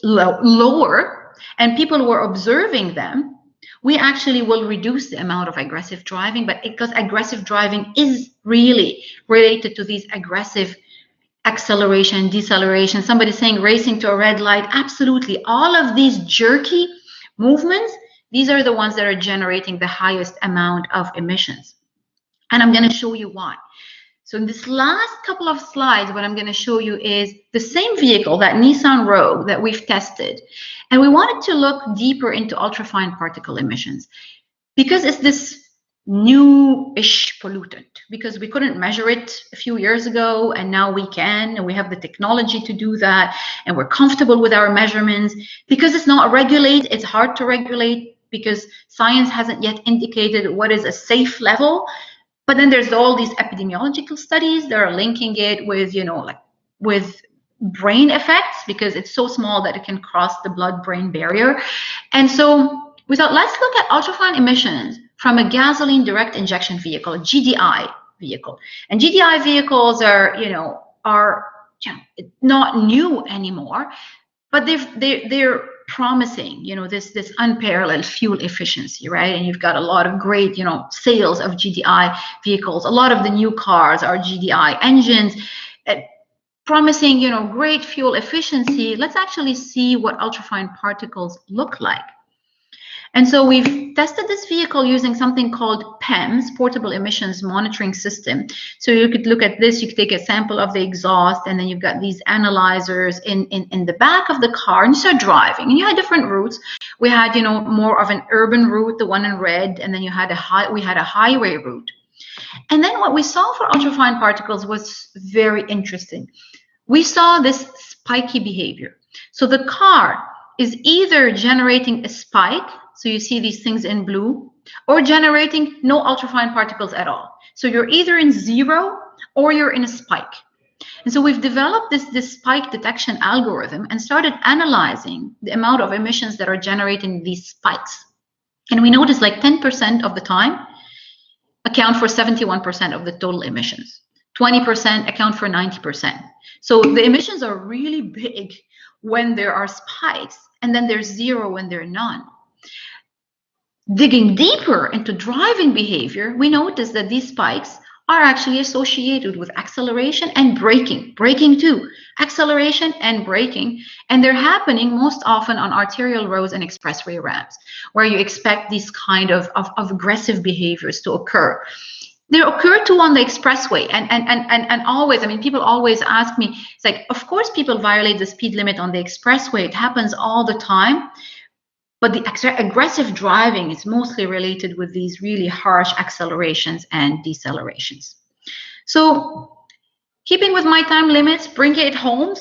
lower and people were observing them, we actually will reduce the amount of aggressive driving. But because aggressive driving is really related to these aggressive acceleration, deceleration, somebody saying racing to a red light, absolutely. All of these jerky movements, these are the ones that are generating the highest amount of emissions. And I'm going to show you why. So in this last couple of slides, what I'm going to show you is the same vehicle, that Nissan Rogue that we've tested. And we wanted to look deeper into ultrafine particle emissions because it's this new-ish pollutant, because we couldn't measure it a few years ago, and now we can, and we have the technology to do that, and we're comfortable with our measurements. Because it's not regulated, it's hard to regulate because science hasn't yet indicated what is a safe level. But then there's all these epidemiological studies that are linking it with, with brain effects, because it's so small that it can cross the blood-brain barrier. And so we thought, let's look at ultrafine emissions from a gasoline direct injection vehicle, a GDI vehicle. And GDI vehicles are not new anymore, but they're promising, this unparalleled fuel efficiency, right? And you've got a lot of great, sales of GDI vehicles. A lot of the new cars are GDI engines, promising, great fuel efficiency. Let's actually see what ultrafine particles look like. And so we've tested this vehicle using something called PEMS, Portable Emissions Monitoring System. So you could look at this, you could take a sample of the exhaust, and then you've got these analyzers in the back of the car, and you start driving. And you had different routes. We had, more of an urban route, the one in red, and then we had a highway route. And then what we saw for ultrafine particles was very interesting. We saw this spiky behavior. So the car is either generating a spike, so you see these things in blue, or generating no ultrafine particles at all. So you're either in zero or you're in a spike. And so we've developed this spike detection algorithm and started analyzing the amount of emissions that are generating these spikes. And we noticed like 10% of the time account for 71% of the total emissions. 20% account for 90%. So the emissions are really big when there are spikes, and then there's zero when there are none. Digging deeper into driving behavior, we noticed that these spikes are actually associated with acceleration and braking. Braking too. Acceleration and braking. And they're happening most often on arterial roads and expressway ramps, where you expect these kind of aggressive behaviors to occur. They occur too on the expressway, and always, I mean, people always ask me, it's like, of course people violate the speed limit on the expressway. It happens all the time. But the aggressive driving is mostly related with these really harsh accelerations and decelerations. So keeping with my time limits, bring it home.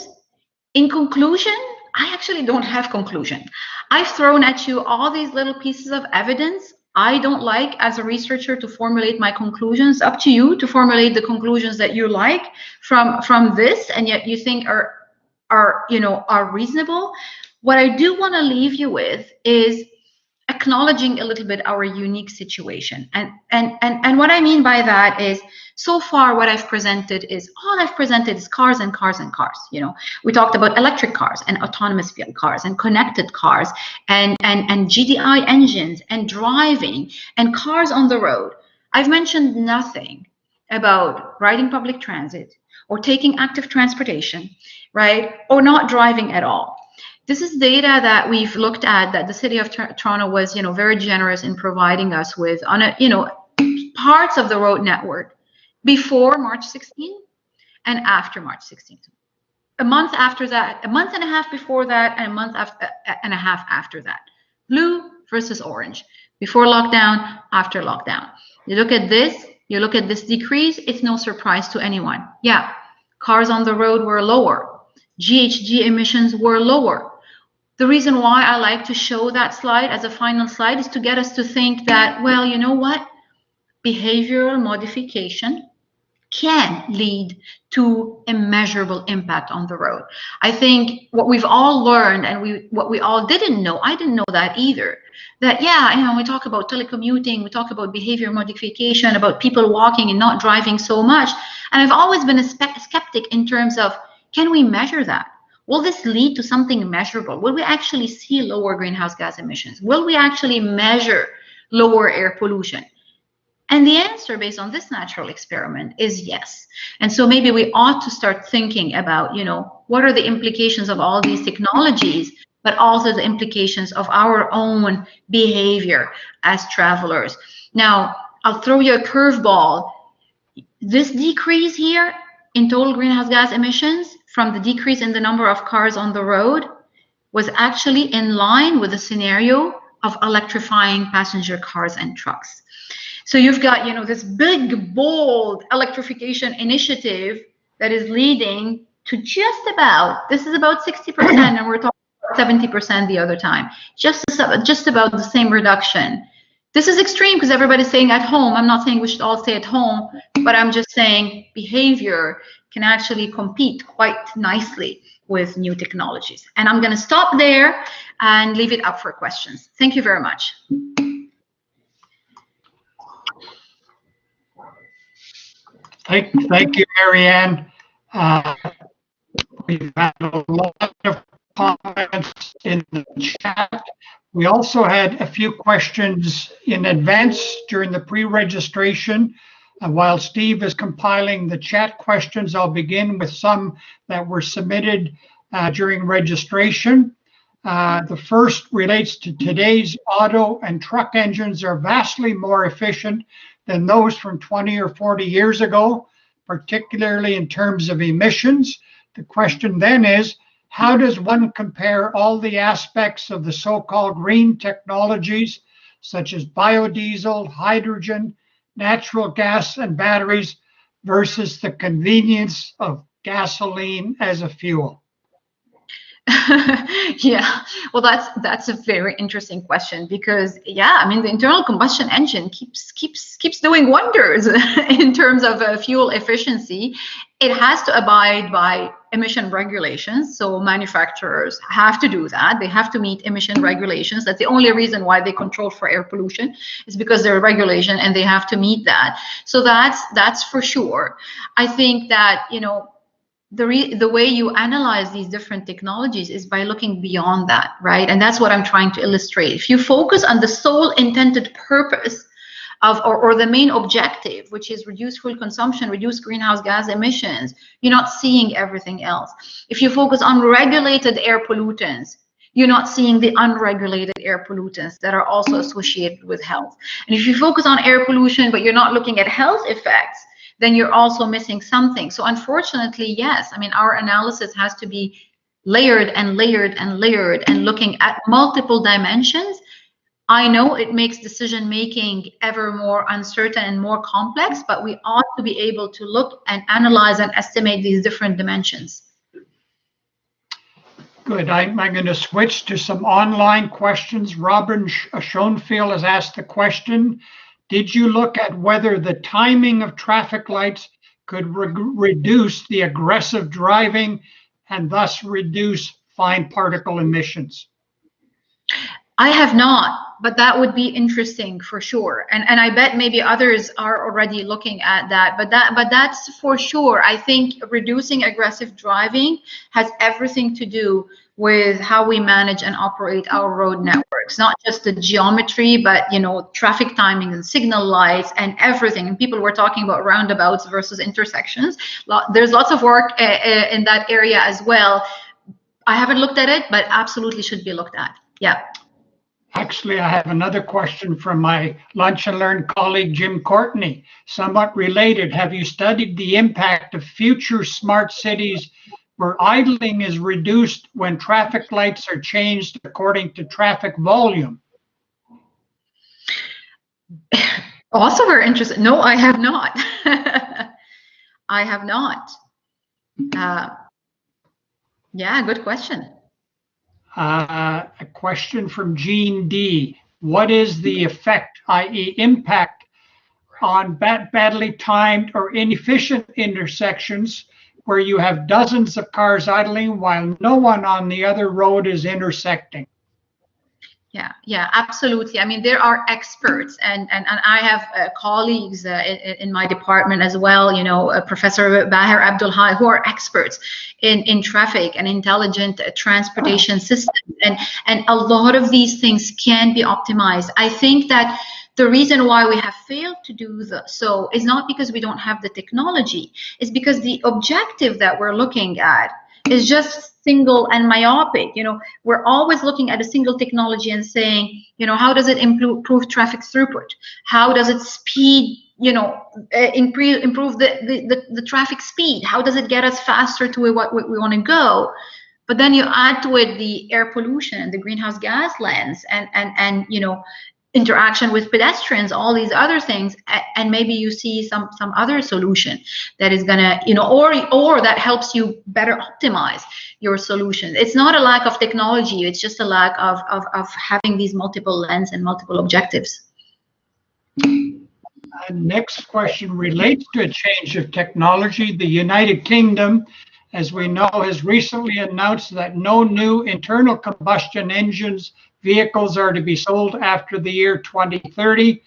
In conclusion, I actually don't have conclusion. I've thrown at you all these little pieces of evidence. I don't like, as a researcher, to formulate my conclusions. Up to you to formulate the conclusions that you like from this, and yet you think are reasonable. What I do want to leave you with is acknowledging a little bit our unique situation. And what I mean by that is, so far what I've presented is, cars and cars and cars. You know, we talked about electric cars and autonomous vehicle cars and connected cars and GDI engines and driving and cars on the road. I've mentioned nothing about riding public transit or taking active transportation, right? Or not driving at all. This is data that we've looked at, that the city of Toronto was, very generous in providing us with on parts of the road network before March 16 and after March 16. A month after that, a month and a half before that, and a month and a half after that. Blue versus orange. Before lockdown, after lockdown. You look at this, decrease, it's no surprise to anyone. Yeah, cars on the road were lower. GHG emissions were lower. The reason why I like to show that slide as a final slide is to get us to think that, well, you know what? Behavioral modification can lead to a measurable impact on the road. I think what we've all learned, and what we all didn't know, I didn't know that either, that we talk about telecommuting, we talk about behavior modification, about people walking and not driving so much. And I've always been a skeptic in terms of, can we measure that? Will this lead to something measurable? Will we actually see lower greenhouse gas emissions? Will we actually measure lower air pollution? And the answer, based on this natural experiment, is yes. And so maybe we ought to start thinking about, what are the implications of all these technologies, but also the implications of our own behavior as travelers. Now, I'll throw you a curveball. This decrease here in total greenhouse gas emissions from the decrease in the number of cars on the road was actually in line with the scenario of electrifying passenger cars and trucks. So you've got, this big, bold electrification initiative that is leading to just about, this is about 60%, and we're talking about 70% the other time, just about the same reduction. This is extreme because everybody's staying at home. I'm not saying we should all stay at home, but I'm just saying behavior can actually compete quite nicely with new technologies. And I'm going to stop there and leave it up for questions. Thank you very much. Thank you, Marianne. We've had a lot of comments in the chat. We also had a few questions in advance during the pre-registration. While Steve is compiling the chat questions, I'll begin with some that were submitted during registration. The first relates to today's auto and truck engines are vastly more efficient than those from 20 or 40 years ago, particularly in terms of emissions. The question then is, how does one compare all the aspects of the so-called green technologies, such as biodiesel, hydrogen, natural gas, and batteries, versus the convenience of gasoline as a fuel? Yeah, well, that's a very interesting question, because the internal combustion engine keeps doing wonders in terms of fuel efficiency. It has to abide by emission regulations, so manufacturers have to do that. They have to meet emission regulations. That's the only reason why they control for air pollution, is because they're a regulation and they have to meet that. So that's for sure. I think that the way you analyze these different technologies is by looking beyond that, right? And that's what I'm trying to illustrate. If you focus on the sole intended purpose or the main objective, which is reduce fuel consumption, reduce greenhouse gas emissions, you're not seeing everything else. If you focus on regulated air pollutants, you're not seeing the unregulated air pollutants that are also associated with health. And if you focus on air pollution, but you're not looking at health effects, then you're also missing something. So unfortunately, yes, I mean, our analysis has to be layered and layered and layered and looking at multiple dimensions. I know it makes decision making ever more uncertain and more complex, but we ought to be able to look and analyze and estimate these different dimensions. Good. I'm going to switch to some online questions. Robin Schoenfield has asked the question, did you look at whether the timing of traffic lights could reduce the aggressive driving and thus reduce fine particle emissions? I have not, but that would be interesting for sure. And I bet maybe others are already looking at that, but that's for sure. I think reducing aggressive driving has everything to do with how we manage and operate our road networks, not just the geometry, but traffic timing and signal lights and everything. And people were talking about roundabouts versus intersections. There's lots of work in that area as well. I haven't looked at it, but absolutely should be looked at. Yeah. Actually, I have another question from my Lunch and Learn colleague, Jim Courtney, somewhat related. Have you studied the impact of future smart cities where idling is reduced when traffic lights are changed according to traffic volume? Also very interesting. No, I have not. I have not. Yeah, good question. A question from Jean D. What is the effect, i.e. impact, on badly timed or inefficient intersections where you have dozens of cars idling while no one on the other road is intersecting? Yeah, absolutely. I mean, there are experts, and I have colleagues in my department as well, Professor Baher Abdulhai, who are experts in traffic and intelligent transportation systems. And a lot of these things can be optimized. I think that the reason why we have failed to do so is not because we don't have the technology. It's because the objective that we're looking at is just single and myopic. We're always looking at a single technology and saying, how does it improve traffic throughput? How does it speed, improve the traffic speed? How does it get us faster to what we want to go? But then you add to it the air pollution, the greenhouse gas lens, and interaction with pedestrians, all these other things, and maybe you see some other solution that is gonna, or that helps you better optimize your solution. It's not a lack of technology, it's just a lack of having these multiple lens and multiple objectives. Next question relates to a change of technology. The United Kingdom, as we know, has recently announced that no new internal combustion engines vehicles are to be sold after the year 2030,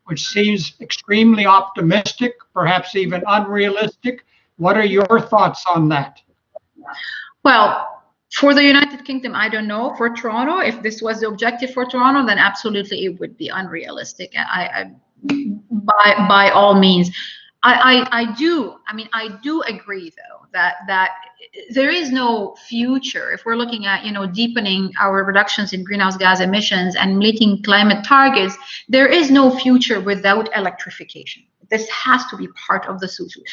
which seems extremely optimistic, perhaps even unrealistic. What are your thoughts on that? Well, for the United Kingdom, I don't know. For Toronto, if this was the objective for Toronto, then absolutely it would be unrealistic. By all means. I do agree though that there is no future if we're looking at deepening our reductions in greenhouse gas emissions and meeting climate targets. There is no future without electrification. This has to be part of the solution.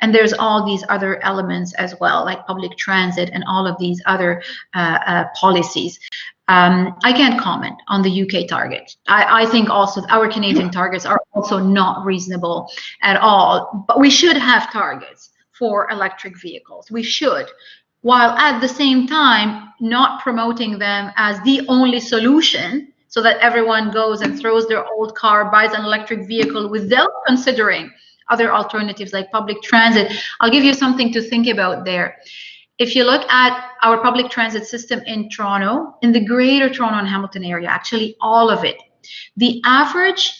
And there's all these other elements as well, like public transit and all of these other policies. I can't comment on the UK target. I think also our Canadian targets are also not reasonable at all. But we should have targets for electric vehicles. We should, while at the same time not promoting them as the only solution, so that everyone goes and throws their old car, buys an electric vehicle without considering other alternatives like public transit. I'll give you something to think about there. If you look at our public transit system in Toronto, in the greater Toronto and Hamilton area, actually all of it, the average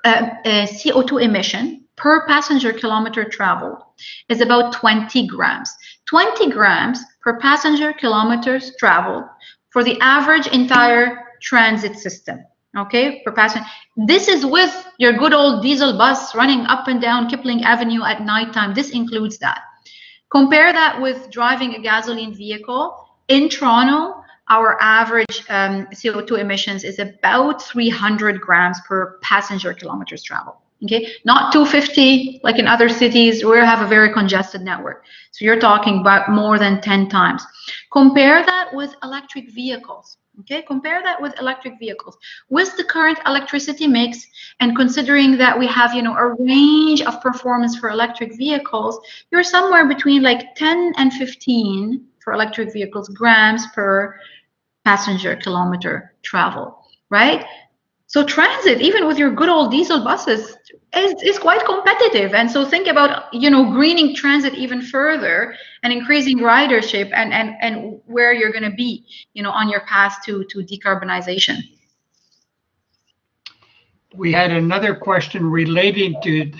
CO2 emission per passenger kilometer traveled is about 20 grams. 20 grams per passenger kilometers traveled for the average entire transit system. okay, per passenger. This is with your good old diesel bus running up and down Kipling Avenue at nighttime. This includes that. Compare that with driving a gasoline vehicle. In Toronto, our average CO2 emissions is about 300 grams per passenger kilometers traveled. Okay, not 250 like in other cities. We have a very congested network. So you're talking about more than 10 times. Compare that with electric vehicles. Okay, compare that with electric vehicles. With the current electricity mix, and considering that we have, you know, a range of performance for electric vehicles, you're somewhere between like 10 and 15 for electric vehicles grams per passenger kilometer travel, right? So transit, even with your good old diesel buses, is quite competitive. And so think about, you know, greening transit even further and increasing ridership and where you're going to be, you know, on your path to decarbonization. We had another question relating to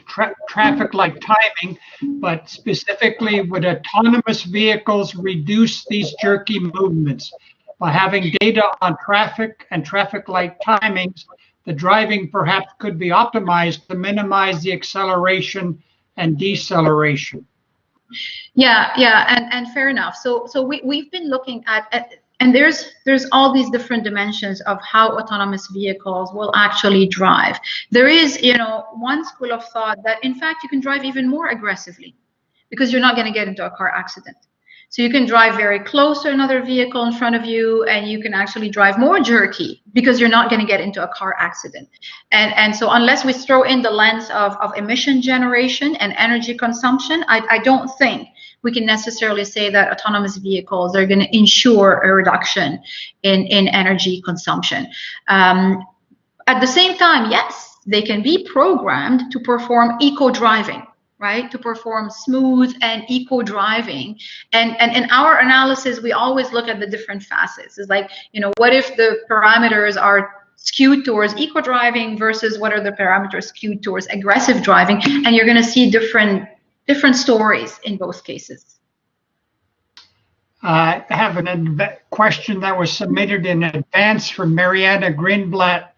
traffic light timing, but specifically, would autonomous vehicles reduce these jerky movements? By having data on traffic and traffic light timings, the driving perhaps could be optimized to minimize the acceleration and deceleration. Yeah, and fair enough. So we've been looking at and there's all these different dimensions of how autonomous vehicles will actually drive. There is, you know, one school of thought that in fact you can drive even more aggressively because you're not going to get into a car accident. So you can drive very close to another vehicle in front of you, and you can actually drive more jerky because you're not going to get into a car accident. And so unless we throw in the lens of emission generation and energy consumption, I don't think we can necessarily say that autonomous vehicles are going to ensure a reduction in energy consumption. At the same time, yes, they can be programmed to perform eco-driving, right? To perform smooth and eco driving. And in our analysis, we always look at the different facets. It's like, you know, what if the parameters are skewed towards eco driving versus what are the parameters skewed towards aggressive driving? And you're going to see different stories in both cases. I have a question that was submitted in advance from Mariana Greenblatt.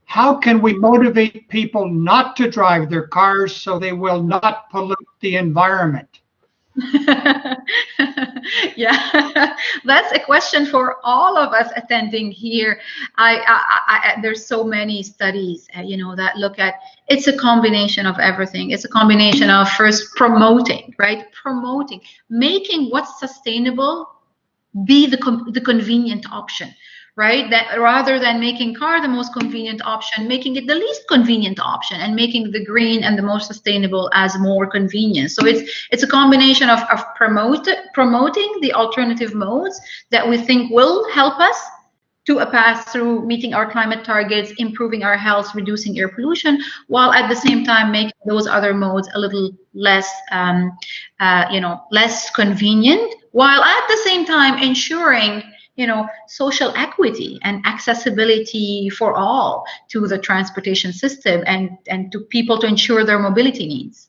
How can we motivate people not to drive their cars so they will not pollute the environment? Yeah, that's a question for all of us attending here. There's so many studies, you know, that look at, it's a combination of everything. It's a combination of first promoting, right? Promoting, making what's sustainable be the convenient option. Right? That rather than making car the most convenient option, making it the least convenient option, and making the green and the most sustainable as more convenient. So it's a combination of promoting the alternative modes that we think will help us to a path through meeting our climate targets, improving our health, reducing air pollution, while at the same time making those other modes a little less, less convenient, while at the same time ensuring, you know, social equity and accessibility for all to the transportation system and to people to ensure their mobility needs.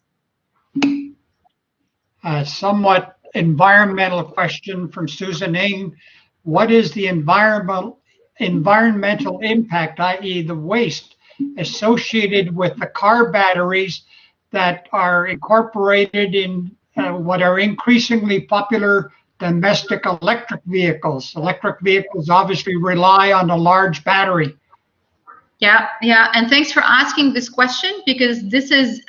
Somewhat environmental question from Susan Ng. What is the environmental impact, i.e. the waste associated with the car batteries that are incorporated in what are increasingly popular domestic electric vehicles? Electric vehicles obviously rely on a large battery. Yeah, and thanks for asking this question, because this is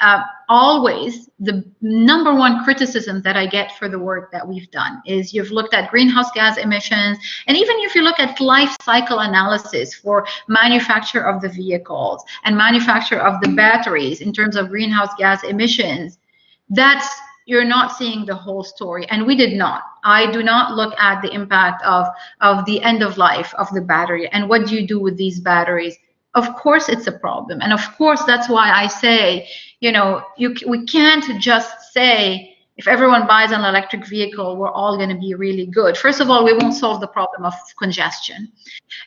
always the number one criticism that I get for the work that we've done. Is you've looked at greenhouse gas emissions, and even if you look at life cycle analysis for manufacture of the vehicles and manufacture of the batteries in terms of greenhouse gas emissions, you're not seeing the whole story. And we did not. I do not look at the impact of the end of life of the battery and what do you do with these batteries. Of course it's a problem, and of course that's why I say, you know, we can't just say if everyone buys an electric vehicle we're all going to be really good. First of all, we won't solve the problem of congestion,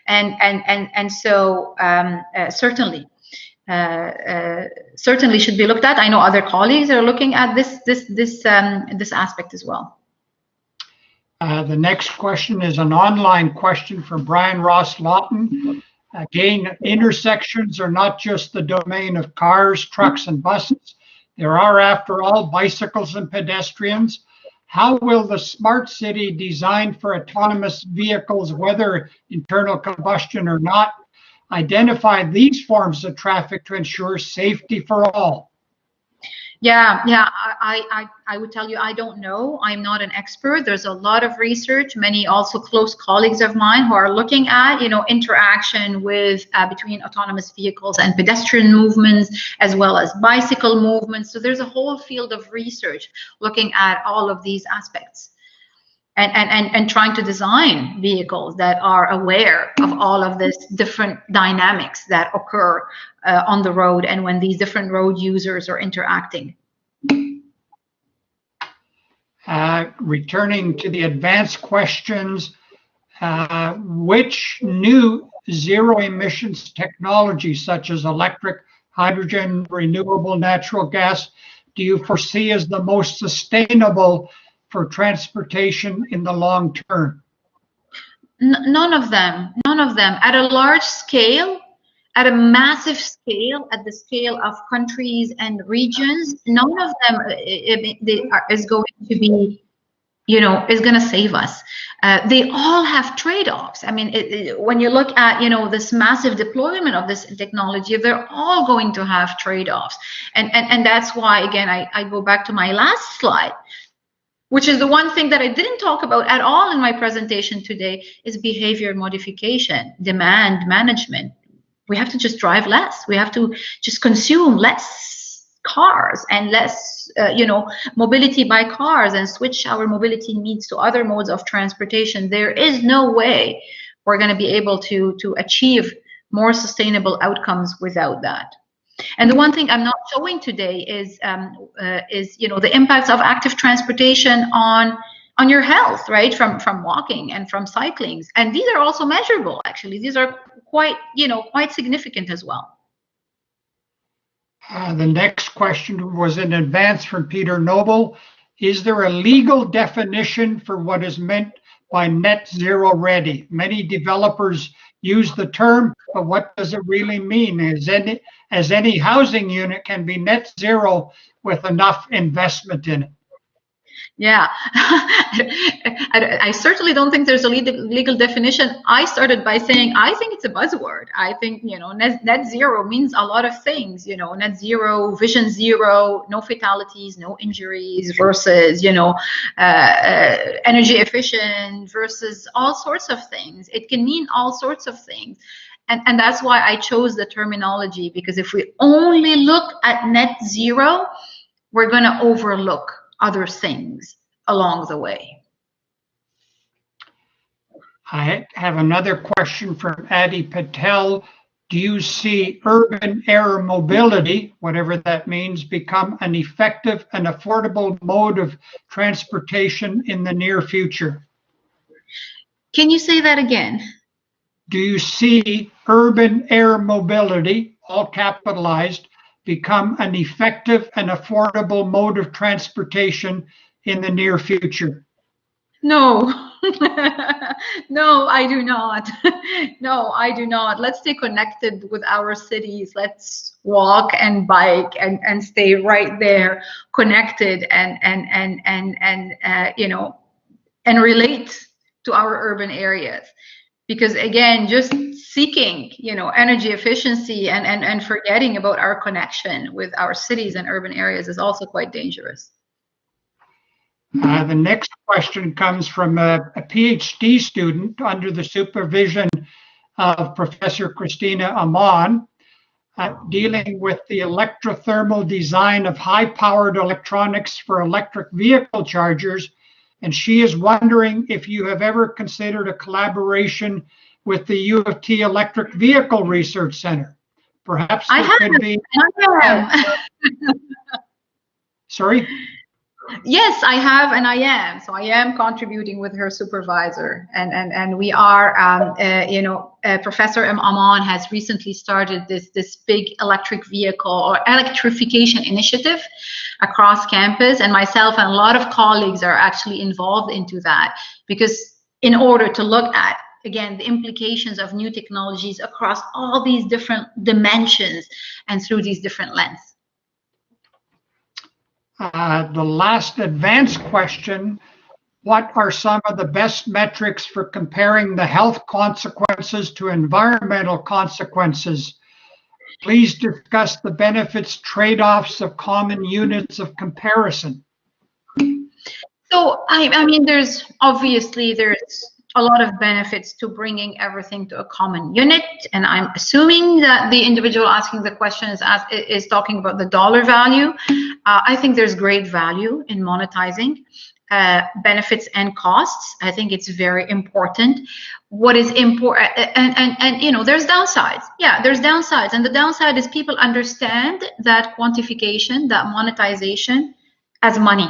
and so certainly should be looked at. I know other colleagues are looking at this aspect as well. The next question is an online question from Brian Ross Lawton. Again, intersections are not just the domain of cars, trucks, and buses. There are, after all, bicycles and pedestrians. How will the smart city designed for autonomous vehicles, whether internal combustion or not, identify these forms of traffic to ensure safety for all? Yeah, I would tell you, I don't know. I'm not an expert. There's a lot of research, many also close colleagues of mine who are looking at, interaction with between autonomous vehicles and pedestrian movements, as well as bicycle movements. So there's a whole field of research looking at all of these aspects. And trying to design vehicles that are aware of all of this different dynamics that occur on the road and when these different road users are interacting. Returning to the advanced questions, which new zero emissions technologies such as electric, hydrogen, renewable natural gas do you foresee as the most sustainable for transportation in the long term? None of them. At a large scale, at a massive scale, at the scale of countries and regions, none of them is going to be, is going to save us. They all have trade-offs. I mean, when you look at, this massive deployment of this technology, they're all going to have trade-offs. And that's why, again, I go back to my last slide, which is the one thing that I didn't talk about at all in my presentation today, is behavior modification, demand management. We have to just drive less. We have to just consume less cars and less, mobility by cars, and switch our mobility needs to other modes of transportation. There is no way we're going to be able to achieve more sustainable outcomes without that. And the one thing I'm not showing today is the impacts of active transportation on your health, right? From walking and from cycling. And these are also measurable, actually. These are quite significant as well. The next question was in advance from Peter Noble. Is there a legal definition for what is meant by net zero ready? Many developers use the term, but what does it really mean? As any housing unit can be net zero with enough investment in it. Yeah, I certainly don't think there's a legal definition. I started by saying I think it's a buzzword. I think net zero means a lot of things. Net zero, vision zero, no fatalities, no injuries, versus energy efficient, versus all sorts of things. It can mean all sorts of things. And that's why I chose the terminology, because if we only look at net zero, we're going to overlook other things along the way. I have another question from Adi Patel. Do you see urban air mobility, whatever that means, become an effective and affordable mode of transportation in the near future? Can you say that again? Do you see urban air mobility, all capitalized, become an effective and affordable mode of transportation in the near future? No, no, I do not. No, I do not. Let's stay connected with our cities. Let's walk and bike and stay right there, connected and relate to our urban areas. Because again, just seeking, energy efficiency and forgetting about our connection with our cities and urban areas is also quite dangerous. The next question comes from a PhD student under the supervision of Professor Christina Amon, dealing with the electrothermal design of high-powered electronics for electric vehicle chargers. And she is wondering if you have ever considered a collaboration with the U of T Electric Vehicle Research Center. Perhaps there could be. Sorry? Yes, I have, and I am. So I am contributing with her supervisor, and we are, Professor Amon has recently started this big electric vehicle or electrification initiative across campus, and myself and a lot of colleagues are actually involved into that, because in order to look at again, the implications of new technologies across all these different dimensions and through these different lenses. The last advanced question: what are some of the best metrics for comparing the health consequences to environmental consequences? Please discuss the benefits, trade-offs of common units of comparison. So, I mean, there's a lot of benefits to bringing everything to a common unit, and I'm assuming that the individual asking the question is talking about the dollar value. I think there's great value in monetizing benefits and costs. I think it's very important. What is important, and you know, there's downsides. Yeah, there's downsides, and the downside is people understand that quantification, that monetization, as money.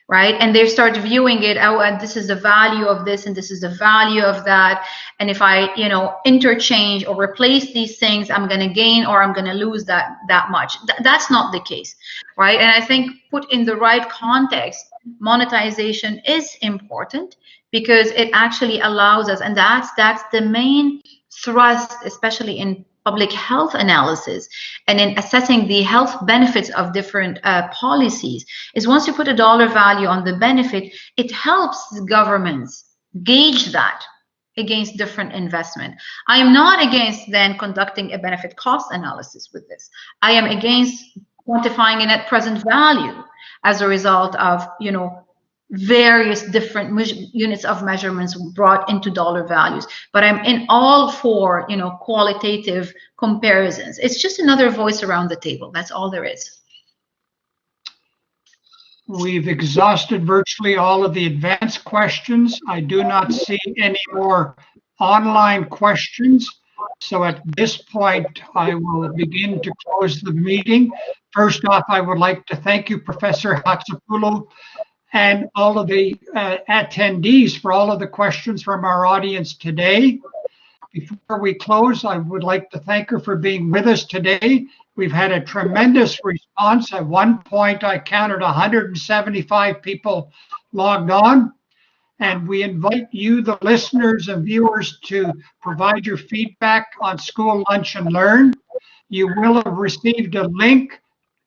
Right? And they start viewing it, oh, and this is the value of this, and this is the value of that. And if I, you know, interchange or replace these things, I'm going to gain or I'm going to lose that much. That's not the case, right? And I think put in the right context, monetization is important because it actually allows us, and that's the main thrust, especially in public health analysis and in assessing the health benefits of different policies, is once you put a dollar value on the benefit, it helps governments gauge that against different investment. I am not against then conducting a benefit cost analysis with this. I am against quantifying a net present value as a result of, you know, various different units of measurements brought into dollar values. But I'm in all for, you know, qualitative comparisons. It's just another voice around the table. That's all there is. We've exhausted virtually all of the advanced questions. I do not see any more online questions. So at this point, I will begin to close the meeting. First off, I would like to thank you, Professor Hatzopoulou, and all of the attendees for all of the questions from our audience today. Before we close, I would like to thank her for being with us today. We've had a tremendous response. At one point, I counted 175 people logged on. And we invite you, the listeners and viewers, to provide your feedback on School Lunch and Learn. You will have received a link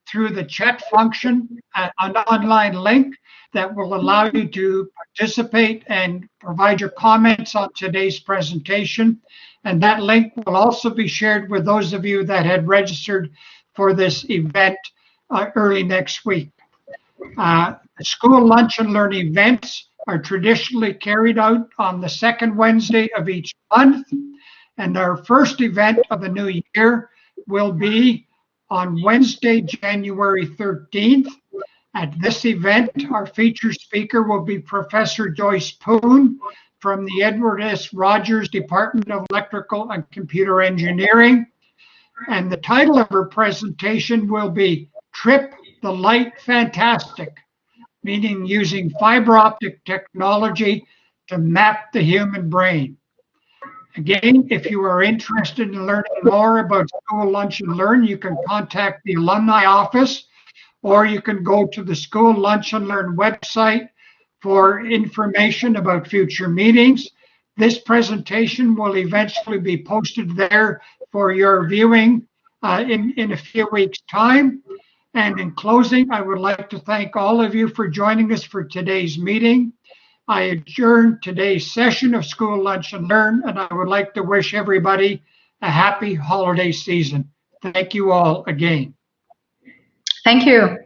through the chat function, an online link that will allow you to participate and provide your comments on today's presentation. And that link will also be shared with those of you that had registered for this event early next week. School Lunch and Learn events are traditionally carried out on the second Wednesday of each month. And our first event of the new year will be on Wednesday, January 13th. At this event, our featured speaker will be Professor Joyce Poon from the Edward S. Rogers Department of Electrical and Computer Engineering. And the title of her presentation will be Trip the Light Fantastic, meaning using fiber optic technology to map the human brain. Again, if you are interested in learning more about School Lunch and Learn, you can contact the alumni office, or you can go to the School Lunch and Learn website for information about future meetings. This presentation will eventually be posted there for your viewing in a few weeks' time. And in closing, I would like to thank all of you for joining us for today's meeting. I adjourn today's session of School Lunch and Learn, and I would like to wish everybody a happy holiday season. Thank you all again. Thank you.